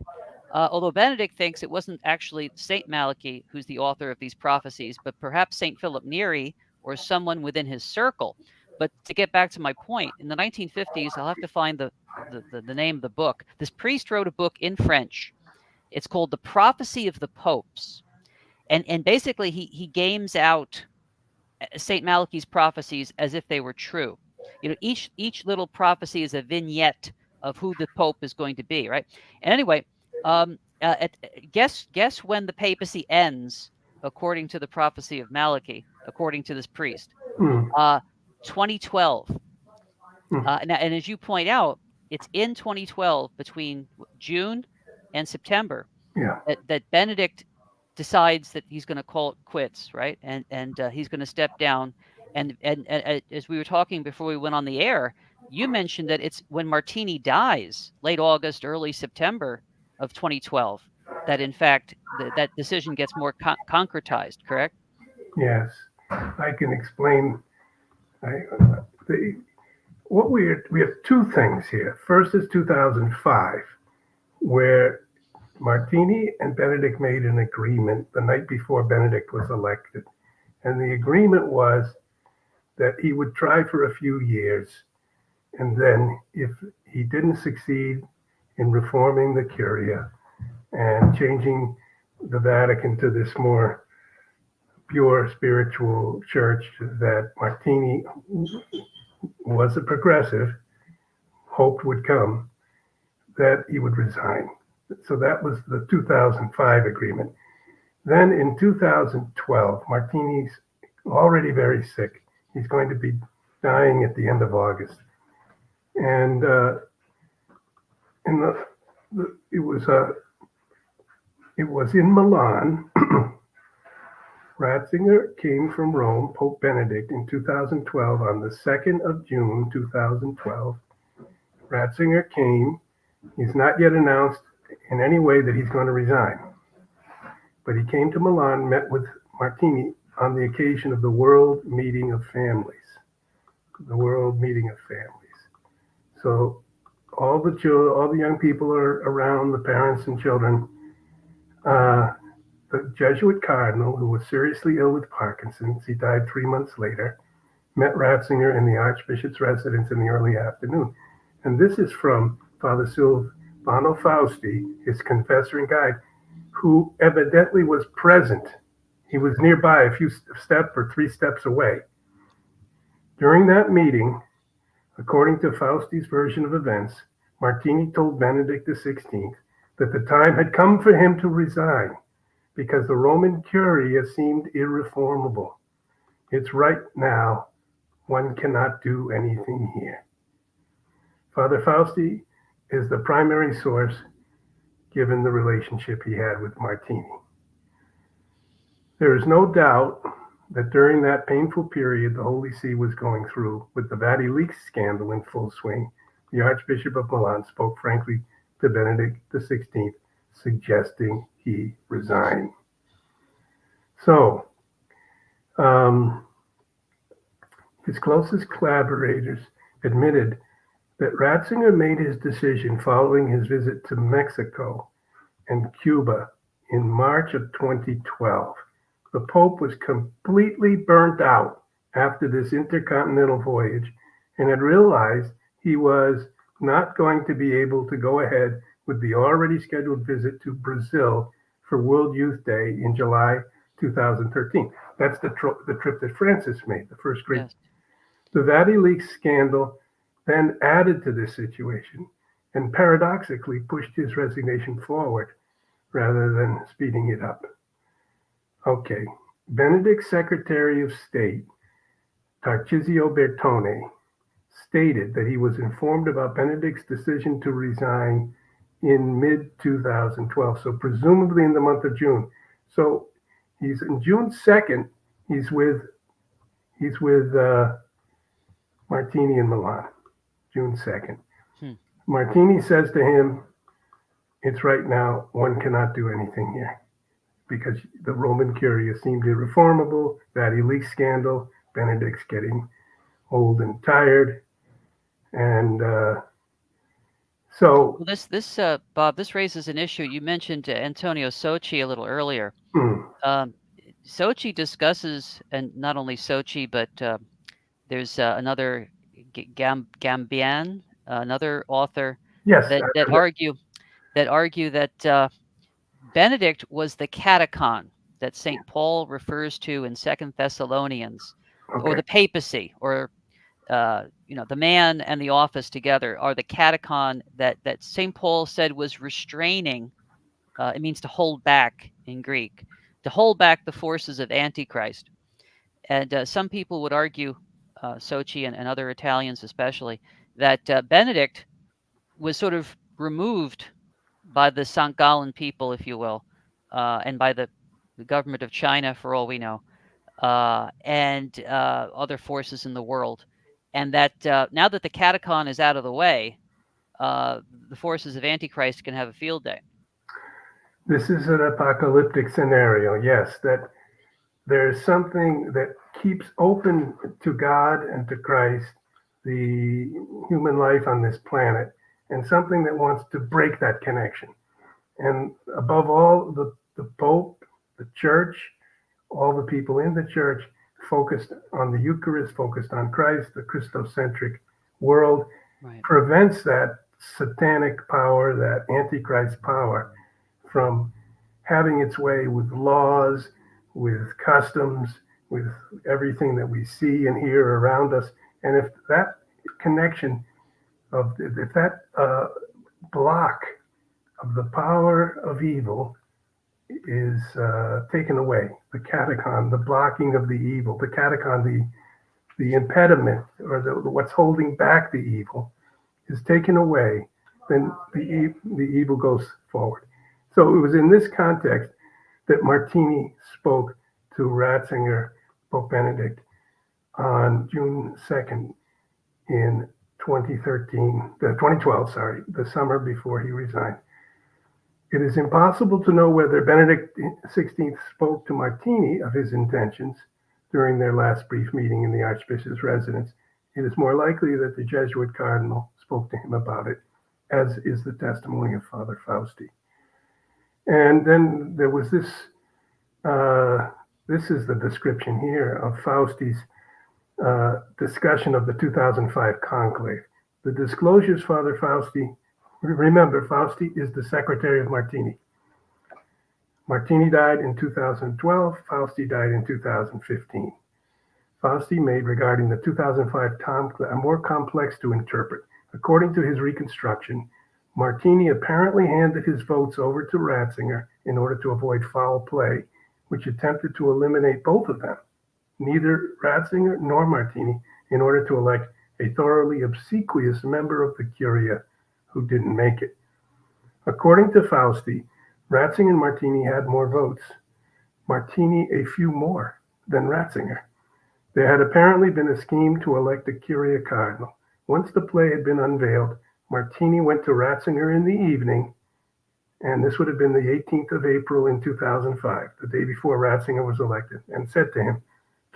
Although Benedict thinks it wasn't actually Saint Malachy who's the author of these prophecies, but perhaps Saint Philip Neri or someone within his circle. But to get back to my point, in the 1950s, I'll have to find the name of the book. This priest wrote a book in French. It's called The Prophecy of the Popes. And basically he games out Saint Malachy's prophecies as if they were true. Each little prophecy is a vignette of who the Pope is going to be, right? And anyway, guess when the papacy ends according to the prophecy of Malachi, according to this priest. Hmm. 2012. Hmm. And as you point out, it's in 2012 between June and September Yeah. that Benedict decides that he's going to call it quits, right? And he's going to step down. And as we were talking before we went on the air, you mentioned that it's when Martini dies, late August, early September of 2012, that in fact that decision gets more concretized, correct? Yes. I can explain. I, the, we have two things here. First is 2005, where Martini and Benedict made an agreement the night before Benedict was elected. And the agreement was that he would try for a few years. And then, if he didn't succeed in reforming the Curia and changing the Vatican to this more pure spiritual church, that Martini was a progressive, hoped would come, that he would resign. So that was the 2005 agreement. Then in 2012, Martini's already very sick. He's going to be dying at the end of August. And it was in Milan. Ratzinger came from Rome, Pope Benedict, in 2012, on the 2nd of June, 2012. Ratzinger came. He's not yet announced in any way that he's going to resign. But he came to Milan, met with Martini on the occasion of the World Meeting of Families. The World Meeting of Families. So all the young people are around, the parents and children. The Jesuit cardinal, who was seriously ill with Parkinson's, he died 3 months later, met Ratzinger in the Archbishop's residence in the early afternoon. And this is from Father Silvano Fausti, his confessor and guide, who evidently was present. He was nearby, a few steps or 3 steps away. During that meeting, according to Fausti's version of events, Martini told Benedict XVI that the time had come for him to resign because the Roman Curia seemed irreformable. It's right now, one cannot do anything here. Father Fausti is the primary source given the relationship he had with Martini. There is no doubt that during that painful period the Holy See was going through, with the Vati Leaks scandal in full swing, the Archbishop of Milan spoke frankly to Benedict XVI, suggesting he resign. So, his closest collaborators admitted that Ratzinger made his decision following his visit to Mexico and Cuba in March of 2012. The Pope was completely burnt out after this intercontinental voyage and had realized he was not going to be able to go ahead with the already scheduled visit to Brazil for World Youth Day in July 2013. That's the trip that Francis made, the first great. Yes. The Vati Leaks scandal then added to this situation and paradoxically pushed his resignation forward rather than speeding it up. Okay, Benedict's Secretary of State, Tarcisio Bertone, stated that he was informed about Benedict's decision to resign in mid-2012, so presumably in the month of June. So he's in June 2nd, he's with Martini in Milan, June 2nd. Martini says to him, it's right now, one cannot do anything here. because the Roman Curia seemed irreformable, Vatican leak scandal, Benedict's getting old and tired, and so. Well, Bob, this raises an issue. You mentioned Antonio Sochi a little earlier. Hmm, Um, Sochi discusses, and not only Sochi, but there's another Gambian, another author yes, that that argue that argue that Benedict was the catechon that Saint Paul refers to in Second Thessalonians, or okay. the papacy, or the man and the office together are the catechon that Saint Paul said was restraining. It means to hold back in Greek, to hold back the forces of Antichrist. And some people would argue, Sochi and other Italians especially, that Benedict was sort of removed by the St. Gallen people, if you will, and by the government of China, for all we know, and other forces in the world. And that now that the catechon is out of the way, the forces of Antichrist can have a field day. This is an apocalyptic scenario, yes, that there's something that keeps open to God and to Christ the human life on this planet, and something that wants to break that connection. And above all, the Pope, the Church, all the people in the Church focused on the Eucharist, focused on Christ, the Christocentric world, Right. prevents that satanic power, that Antichrist power, from having its way with laws, with customs, with everything that we see and hear around us. And if that connection if that block of the power of evil is taken away, the catechon, the blocking of the evil, the catechon, the impediment, or what's holding back the evil, is taken away, then the evil goes forward. So it was in this context that Martini spoke to Ratzinger, Pope Benedict, on June 2nd in 2012, the summer before he resigned. It is impossible to know whether Benedict XVI spoke to Martini of his intentions during their last brief meeting in the Archbishop's residence. It is more likely that the Jesuit cardinal spoke to him about it, as is the testimony of Father Fausti. And then there was this is the description here of Fausti's discussion of the 2005 conclave. The disclosures, Father Fausti, remember, Fausti is the secretary of Martini. Martini died in 2012, Fausti died in 2015. Fausti made regarding the 2005 conclave more complex to interpret. According to his reconstruction, Martini apparently handed his votes over to Ratzinger in order to avoid foul play, which attempted to eliminate both of them, neither Ratzinger nor Martini, in order to elect a thoroughly obsequious member of the Curia who didn't make it. According to Fausti, Ratzinger and Martini had more votes, Martini a few more than Ratzinger. There had apparently been a scheme to elect a Curia cardinal. Once the play had been unveiled, Martini went to Ratzinger in the evening, and this would have been the 18th of April in 2005, the day before Ratzinger was elected, and said to him,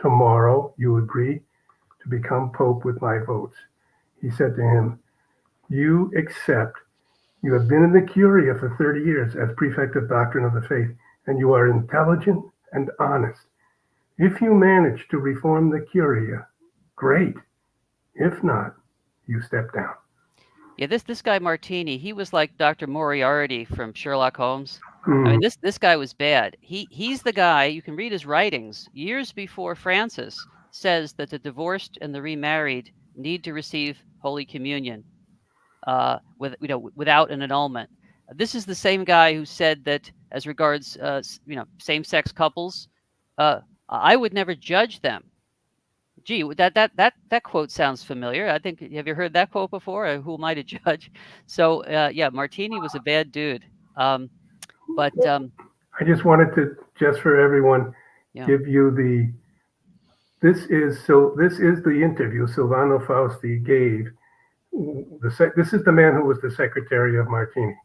"Tomorrow you agree to become Pope with my votes." He said to him, "You accept. You have been in the Curia for 30 years as prefect of doctrine of the faith, and you are intelligent and honest. If you manage to reform the Curia, great. If not, you step down." Yeah, this guy Martini, he was like Dr. Moriarty from Sherlock Holmes. I Mm, mean, this guy was bad. He's the guy, you can read his writings, years before Francis says that the divorced and the remarried need to receive Holy Communion without an annulment. This is the same guy who said that as regards same-sex couples, I would never judge them. Gee, that quote sounds familiar. I think, have you heard that quote before? Who am I to judge? So yeah, Martini was a bad dude. But I just wanted to, just for everyone, yeah, give you this is the interview Silvano Fausti gave. This is the man who was the secretary of Martini.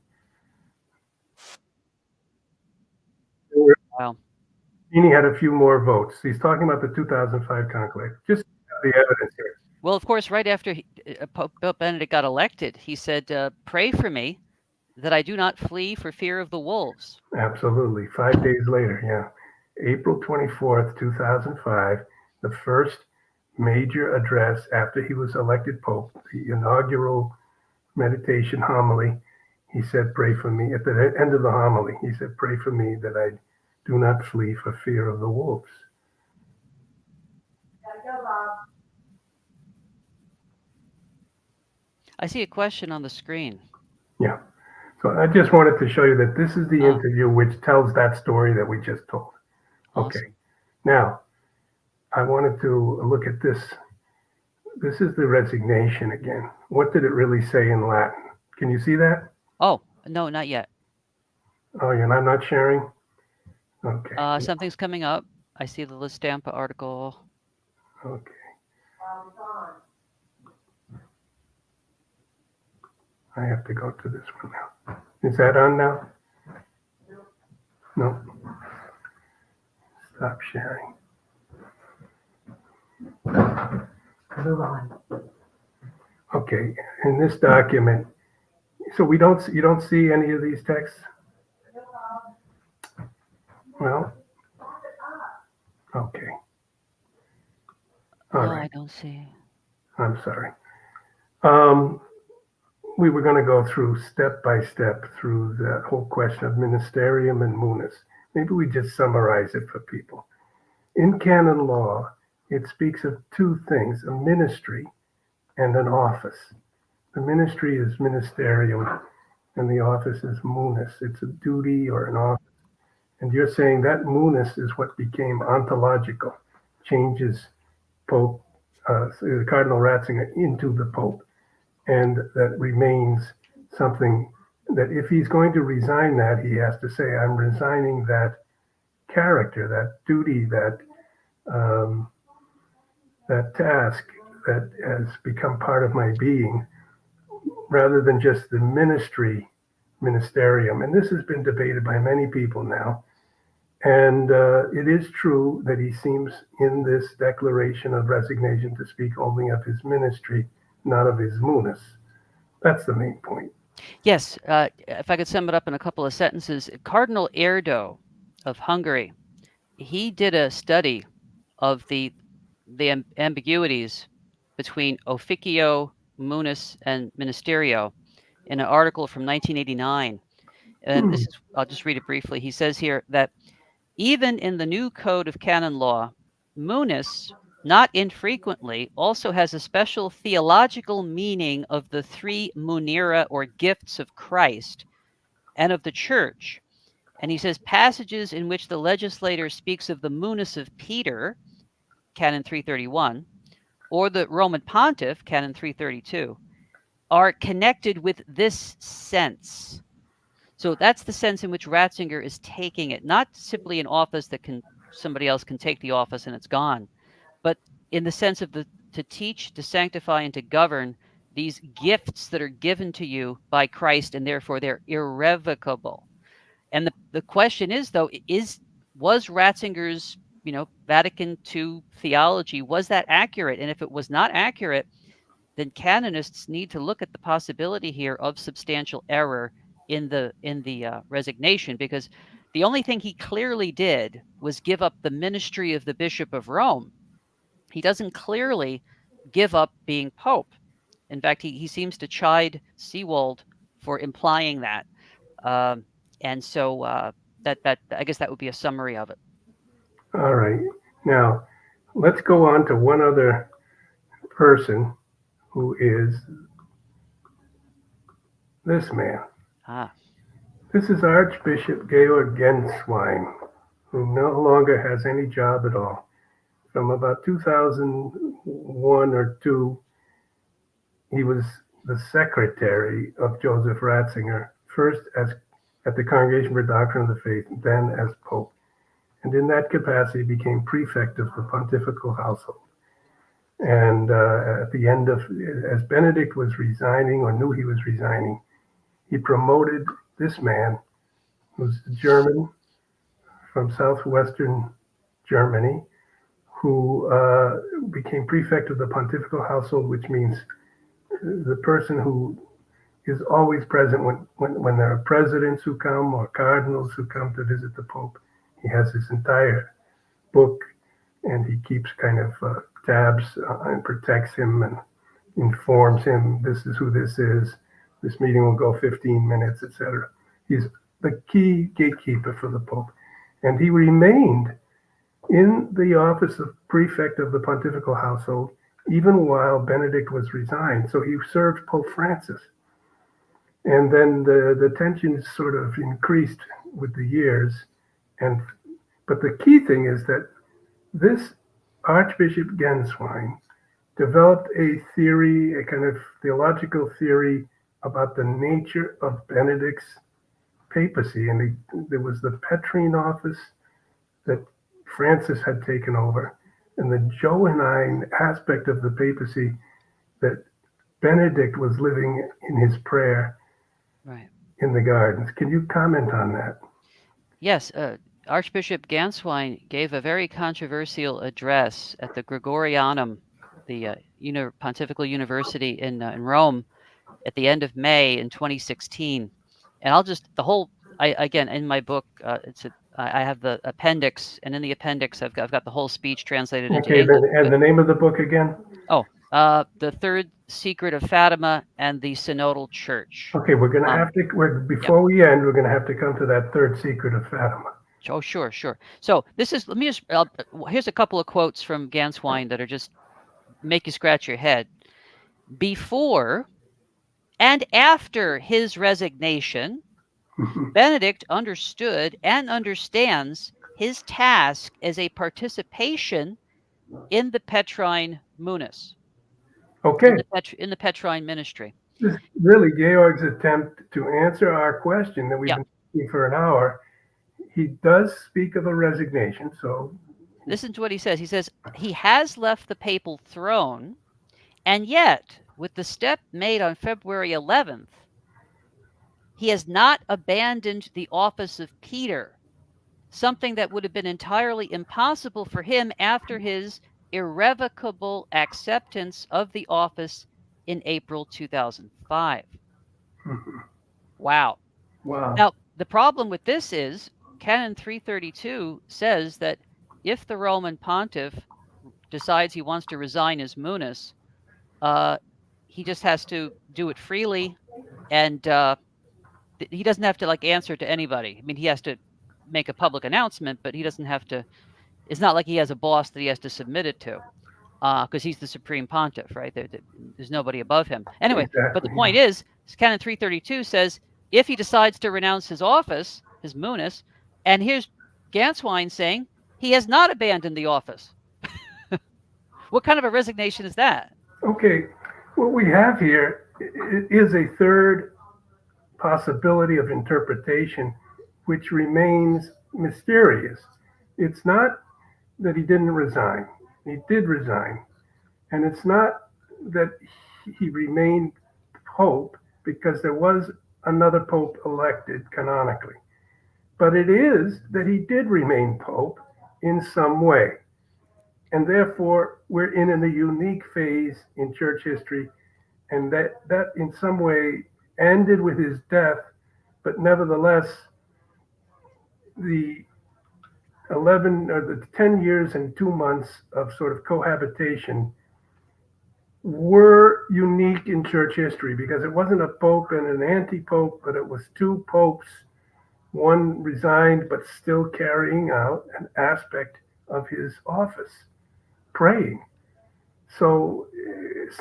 Wow. Meany had a few more votes. He's talking about the 2005 conclave. Just the evidence here. Well, of course, right after Pope Benedict got elected, he said, "Pray for me that I do not flee for fear of the wolves." Absolutely. 5 days later, yeah. April 24th, 2005, the first major address after he was elected Pope, the inaugural meditation homily. He said, "Pray for me." At the end of the homily, he said, "Pray for me that I do not flee for fear of the wolves." I see a question on the screen. Yeah. So I just wanted to show you that this is the Ah, interview which tells that story that we just told. Okay. awesome. Now, I wanted to look at this. This is the resignation again. What did it really say in Latin? Can you see that? Oh, no, not yet. Oh, you're not sharing? Okay. Something's coming up. I see the La Stampa article. Okay. I have to go to this one now. Is that on now? No. Stop sharing. Move on. Okay. In this document, so you don't see any of these texts? Well, okay. All No, right. I don't see. I'm sorry. Um, we were going to go through step by step through the whole question of ministerium and munus. Maybe we just summarize it for people. In canon law, it speaks of two things, a ministry and an office. The ministry is ministerium and the office is munus. It's a duty or an office. And you're saying that munus is what became ontological, changes Pope, Cardinal Ratzinger into the Pope. And that remains something that if he's going to resign that, he has to say, I'm resigning that character, that duty, um, that task that has become part of my being, rather than just the ministerium. And this has been debated by many people now. And it is true that he seems in this declaration of resignation to speak only of his ministry, not of his munus. That's the main point. Yes, if I could sum it up in a couple of sentences, Cardinal Erdo of Hungary, he did a study of the ambiguities between officio, munus, and ministerio in an article from 1989. And this is, I'll just read it briefly. He says here that even in the new code of canon law, munus, not infrequently, also has a special theological meaning of the three munera or gifts of Christ and of the church. And he says passages in which the legislator speaks of the munus of Peter, canon 331, or the Roman pontiff, canon 332, are connected with this sense. So that's the sense in which Ratzinger is taking it, not simply an office that somebody else can take the office and it's gone, but in the sense of to teach, to sanctify, and to govern these gifts that are given to you by Christ, and therefore they're irrevocable. And the question is, though, was Ratzinger's Vatican II theology, was that accurate? And if it was not accurate, then canonists need to look at the possibility here of substantial error in the resignation, because the only thing he clearly did was give up the ministry of the Bishop of Rome. He doesn't clearly give up being Pope. In fact, he seems to chide Seewald for implying that. And so that I guess that would be a summary of it. All right. Now, let's go on to one other person who is this man. Ah. This is Archbishop Georg Genswein, who no longer has any job at all. From about 2001 or 2, he was the secretary of Joseph Ratzinger, first at the Congregation for Doctrine of the Faith, then as Pope. And in that capacity became prefect of the pontifical household. And at the end of, as Benedict was resigning or knew he was resigning, he promoted this man, who's German, from southwestern Germany who became prefect of the pontifical household, which means the person who is always present when there are presidents who come or cardinals who come to visit the Pope. He has his entire book and he keeps kind of tabs and protects him and informs him this is who this is. This meeting will go 15 minutes, etc. He's the key gatekeeper for the Pope. And he remained in the office of prefect of the pontifical household even while Benedict was resigned. So he served Pope Francis. And then the tensions sort of increased with the years. But the key thing is that this Archbishop Genswein developed a theory, a kind of theological theory about the nature of Benedict's papacy. And there was the Petrine office that Francis had taken over, and the Johannine aspect of the papacy that Benedict was living in his prayer Right. in the gardens. Can you comment on that? Yes, Archbishop Genswein gave a very controversial address at the Gregorianum, the Pontifical University in Rome, at the end of May in 2016. And I'll just again in my book, I have the appendix, and in the appendix I've got the whole speech translated into Okay, English. and the name of the book again? The Third Secret of Fatima and the Synodal Church. Okay, we're going to have to, before we end, we're going to have to come to that third secret of Fatima. Oh, sure. So here's a couple of quotes from Genswein that are just make you scratch your head. Before and after his resignation, Benedict understood and understands his task as a participation in the Petrine Munus. Okay. In the Petrine ministry. This is really Georg's attempt to answer our question that we've been asking for an hour. He does speak of a resignation, so... Listen to what he says. He says, he has left the papal throne, and yet, with the step made on February 11th, he has not abandoned the office of Peter, something that would have been entirely impossible for him after his irrevocable acceptance of the office in April 2005. Mhm. Wow. Wow. Now, the problem with this is Canon 332 says that if the Roman pontiff decides he wants to resign his munus, he just has to do it freely, and he doesn't have to answer to anybody. I mean, he has to make a public announcement, but he doesn't have to. It's not like he has a boss that he has to submit it to, because he's the supreme pontiff, right? There's nobody above him. Anyway, Exactly, but the point is, Canon 332 says if he decides to renounce his office, his munus, and here's Genswein saying he has not abandoned the office. What kind of a resignation is that? Okay, what we have here is a third possibility of interpretation which remains mysterious. It's not that he didn't resign. He did resign. And it's not that he remained pope because there was another pope elected canonically. But it is that he did remain pope in some way. And therefore, we're in a unique phase in church history, and that in some way ended with his death, but nevertheless, the 10 years and 2 months of sort of cohabitation were unique in church history because it wasn't a pope and an anti-pope, but it was two popes, one resigned but still carrying out an aspect of his office, praying. So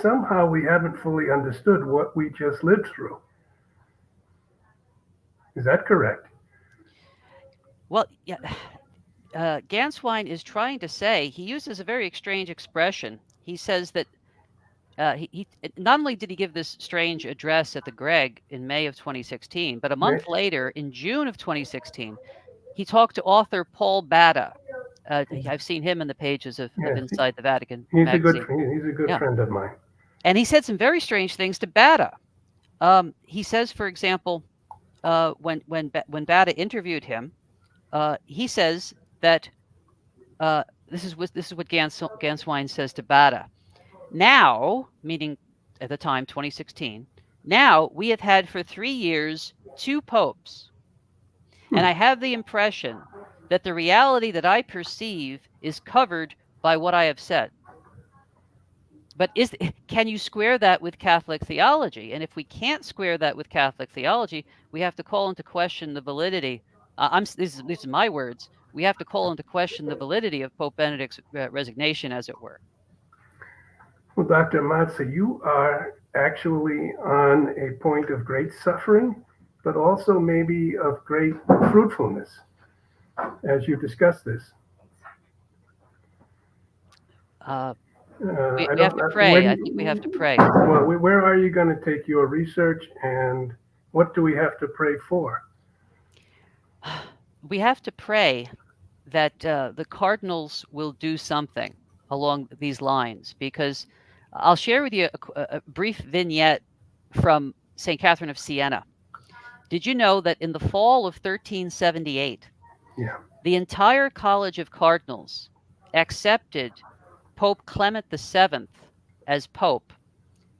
somehow we haven't fully understood what we just lived through. Is that correct? Well, yeah. Genswein is trying to say, he uses a very strange expression. He says that he not only did he give this strange address at the Greg in May of 2016, but a month later, in June of 2016, he talked to author Paul Batta. I've seen him in the pages of Inside the Vatican magazine. He's a good friend of mine. And he said some very strange things to Batta. He says, for example, when Batta interviewed him, he says that this is what Ganswein says to Bada. Now, meaning at the time 2016, now we have had for 3 years 2 popes, and I have the impression that the reality that I perceive is covered by what I have said. But can you square that with Catholic theology? And if we can't square that with Catholic theology, we have to call into question the validity. These are my words. We have to call into question the validity of Pope Benedict's resignation, as it were. Well, Dr. Mazza, you are actually on a point of great suffering, but also maybe of great fruitfulness as you discuss this. We have to pray. I think we have to pray. Well, where are you going to take your research, and what do we have to pray for? We have to pray that the cardinals will do something along these lines, because I'll share with you a brief vignette from St. Catherine of Siena. Did you know that in the fall of 1378, the entire College of Cardinals accepted Pope Clement VII as Pope,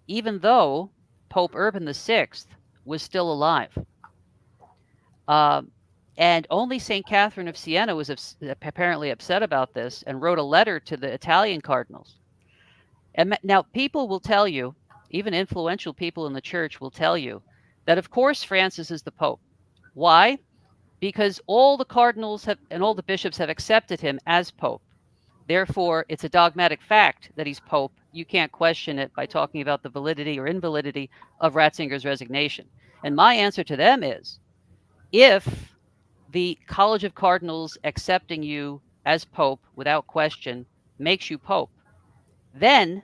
even though Pope Urban VI was still alive? And only St. Catherine of Siena was apparently upset about this and wrote a letter to the Italian cardinals. And now people will tell you, even influential people in the church will tell you, that of course Francis is the Pope. Why? Because all the cardinals and all the bishops have accepted him as Pope. Therefore, it's a dogmatic fact that he's Pope. You can't question it by talking about the validity or invalidity of Ratzinger's resignation. And my answer to them is, if the College of Cardinals accepting you as Pope without question makes you Pope, then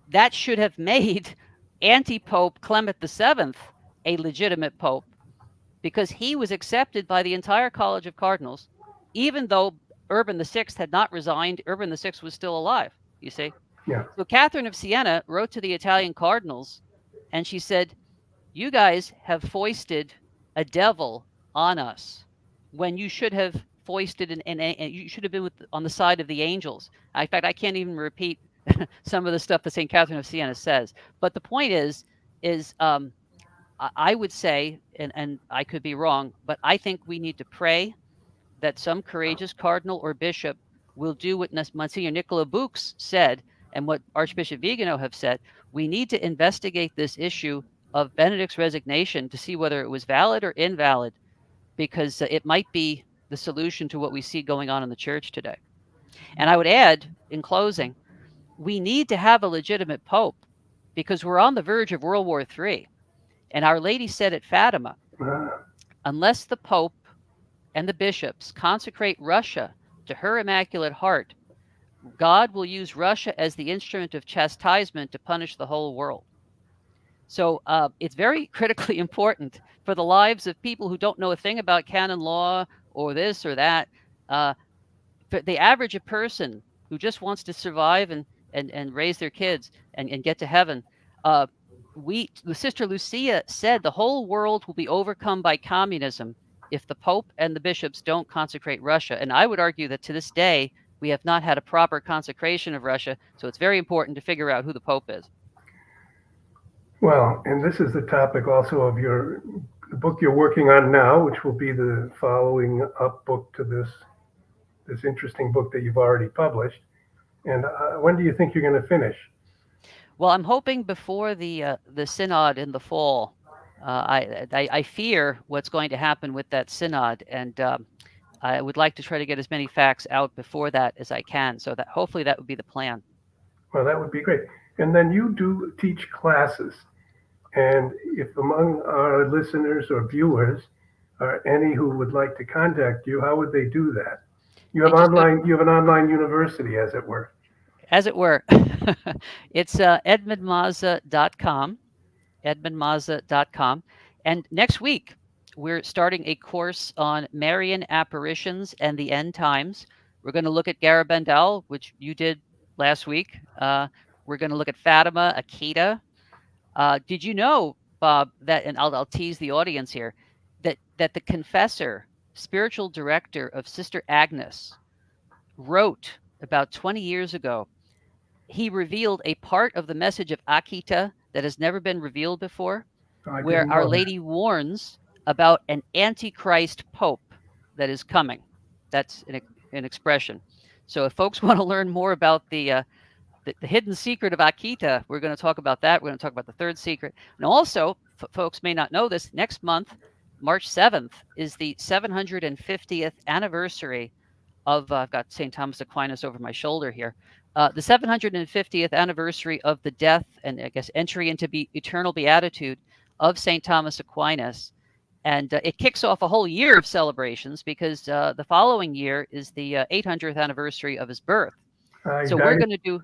that should have made anti-Pope Clement VII a legitimate Pope, because he was accepted by the entire College of Cardinals, even though Urban VI had not resigned. Urban VI was still alive, you see? Yeah. So Catherine of Siena wrote to the Italian cardinals, and she said, you guys have foisted a devil on us when you should have foisted and you should have been on the side of the angels. In fact, I can't even repeat some of the stuff that St. Catherine of Siena says. But the point is I would say, and I could be wrong, but I think we need to pray that some courageous cardinal or bishop will do what Monsignor Nicola Bux said and what Archbishop Vigano have said. We need to investigate this issue of Benedict's resignation to see whether it was valid or invalid, because it might be the solution to what we see going on in the church today. And I would add, in closing, we need to have a legitimate Pope, because we're on the verge of World War III. And Our Lady said at Fatima, unless the Pope and the bishops consecrate Russia to her Immaculate Heart, God will use Russia as the instrument of chastisement to punish the whole world. So it's very critically important for the lives of people who don't know a thing about canon law or this or that. For the average person who just wants to survive and raise their kids and get to heaven, Sister Lucia said the whole world will be overcome by communism if the Pope and the bishops don't consecrate Russia. And I would argue that to this day, we have not had a proper consecration of Russia. So it's very important to figure out who the Pope is. Well, and this is the topic also of the book you're working on now, which will be the following up book to this interesting book that you've already published. And when do you think you're going to finish? Well, I'm hoping before the synod in the fall. I fear what's going to happen with that synod, and I would like to try to get as many facts out before that as I can. So that hopefully that would be the plan. Well, that would be great. And then you do teach classes. And if among our listeners or viewers are any who would like to contact you, how would they do that? You have an online university, as it were. As it were. It's edmundmazza.com, edmundmazza.com. And next week, we're starting a course on Marian apparitions and the end times. We're going to look at Garabandal, which you did last week. We're going to look at Fatima, Akita. Did you know, Bob, that, and I'll tease the audience here, that the confessor spiritual director of Sister Agnes, wrote about 20 years ago. He revealed a part of the message of Akita that has never been revealed before, I where didn't Our know that. Lady warns about an Antichrist Pope that is coming. That's an expression. So if folks want to learn more about the hidden secret of Akita, we're going to talk about that. We're going to talk about the third secret. And also, folks may not know this, next month, March 7th, is the 750th anniversary of, I've got St. Thomas Aquinas over my shoulder here, the 750th anniversary of the death and, I guess, entry into eternal beatitude of St. Thomas Aquinas. And it kicks off a whole year of celebrations because the following year is the 800th anniversary of his birth. So we're going to do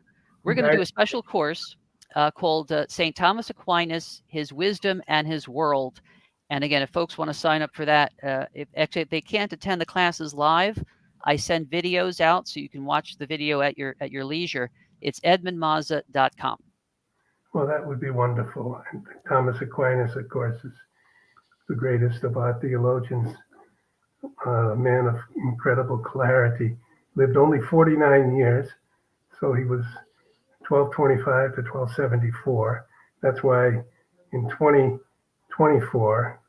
a special course called St. Thomas Aquinas, His Wisdom and His World. And again, if folks want to sign up for that, if they can't attend the classes live, I send videos out so you can watch the video at your leisure. It's edmundmazza.com. Well, that would be wonderful. And Thomas Aquinas, of course, is the greatest of our theologians, a man of incredible clarity. Lived only 49 years, so he was 1225 to 1274. That's why in 2024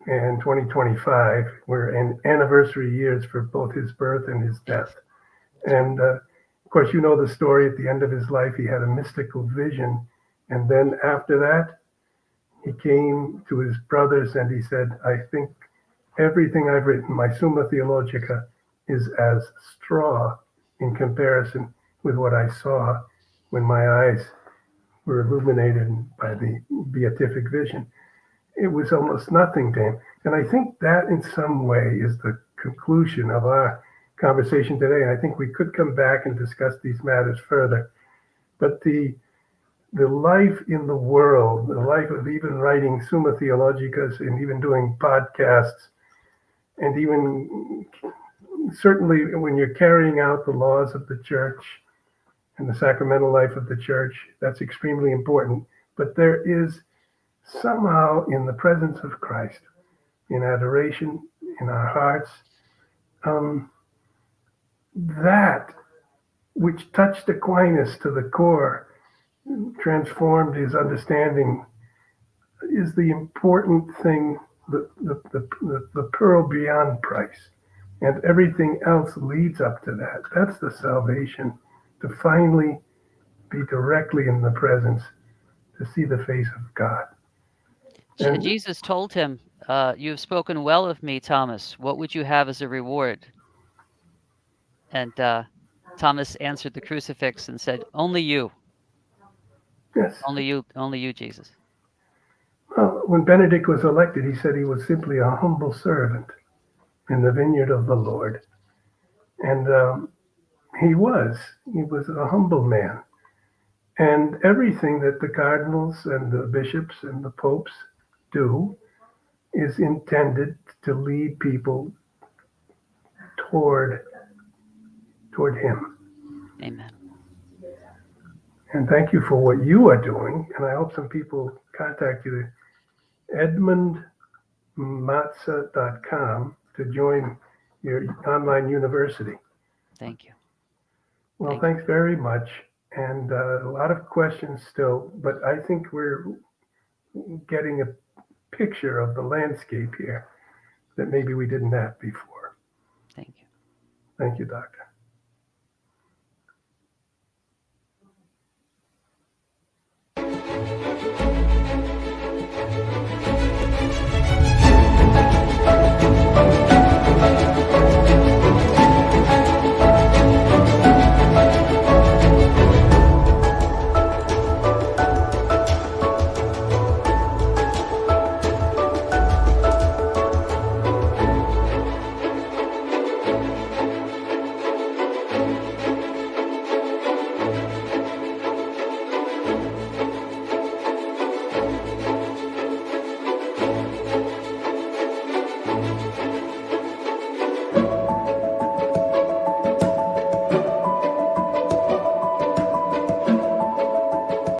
and 2025 were anniversary years for both his birth and his death. And of course, you know the story. At the end of his life, he had a mystical vision. And then after that, he came to his brothers and he said, I think everything I've written, my Summa Theologica, is as straw in comparison with what I saw when my eyes were illuminated by the beatific vision. It was almost nothing to him. And I think that in some way is the conclusion of our conversation today. And I think we could come back and discuss these matters further. But the life in the world, the life of even writing Summa Theologicas and even doing podcasts, and even certainly when you're carrying out the laws of the church and the sacramental life of the church, that's extremely important. But there is somehow in the presence of Christ, in adoration, in our hearts, that which touched Aquinas to the core, transformed his understanding, is the important thing, the pearl beyond price. And everything else leads up to that. That's the salvation, to finally be directly in the presence, to see the face of God. And Jesus told him, you have spoken well of me, Thomas. What would you have as a reward? And Thomas answered the crucifix and said, only you. Yes. Only you, Jesus. Well, when Benedict was elected, he said he was simply a humble servant in the vineyard of the Lord. And he was a humble man. And everything that the cardinals and the bishops and the popes do is intended to lead people toward him. Amen. And thank you for what you are doing. And I hope some people contact you at edmundmazza.com to join your online university. Thank you. Well, thanks very much. And a lot of questions still, but I think we're getting a picture of the landscape here that maybe we didn't have before. Thank you. Thank you, Doctor.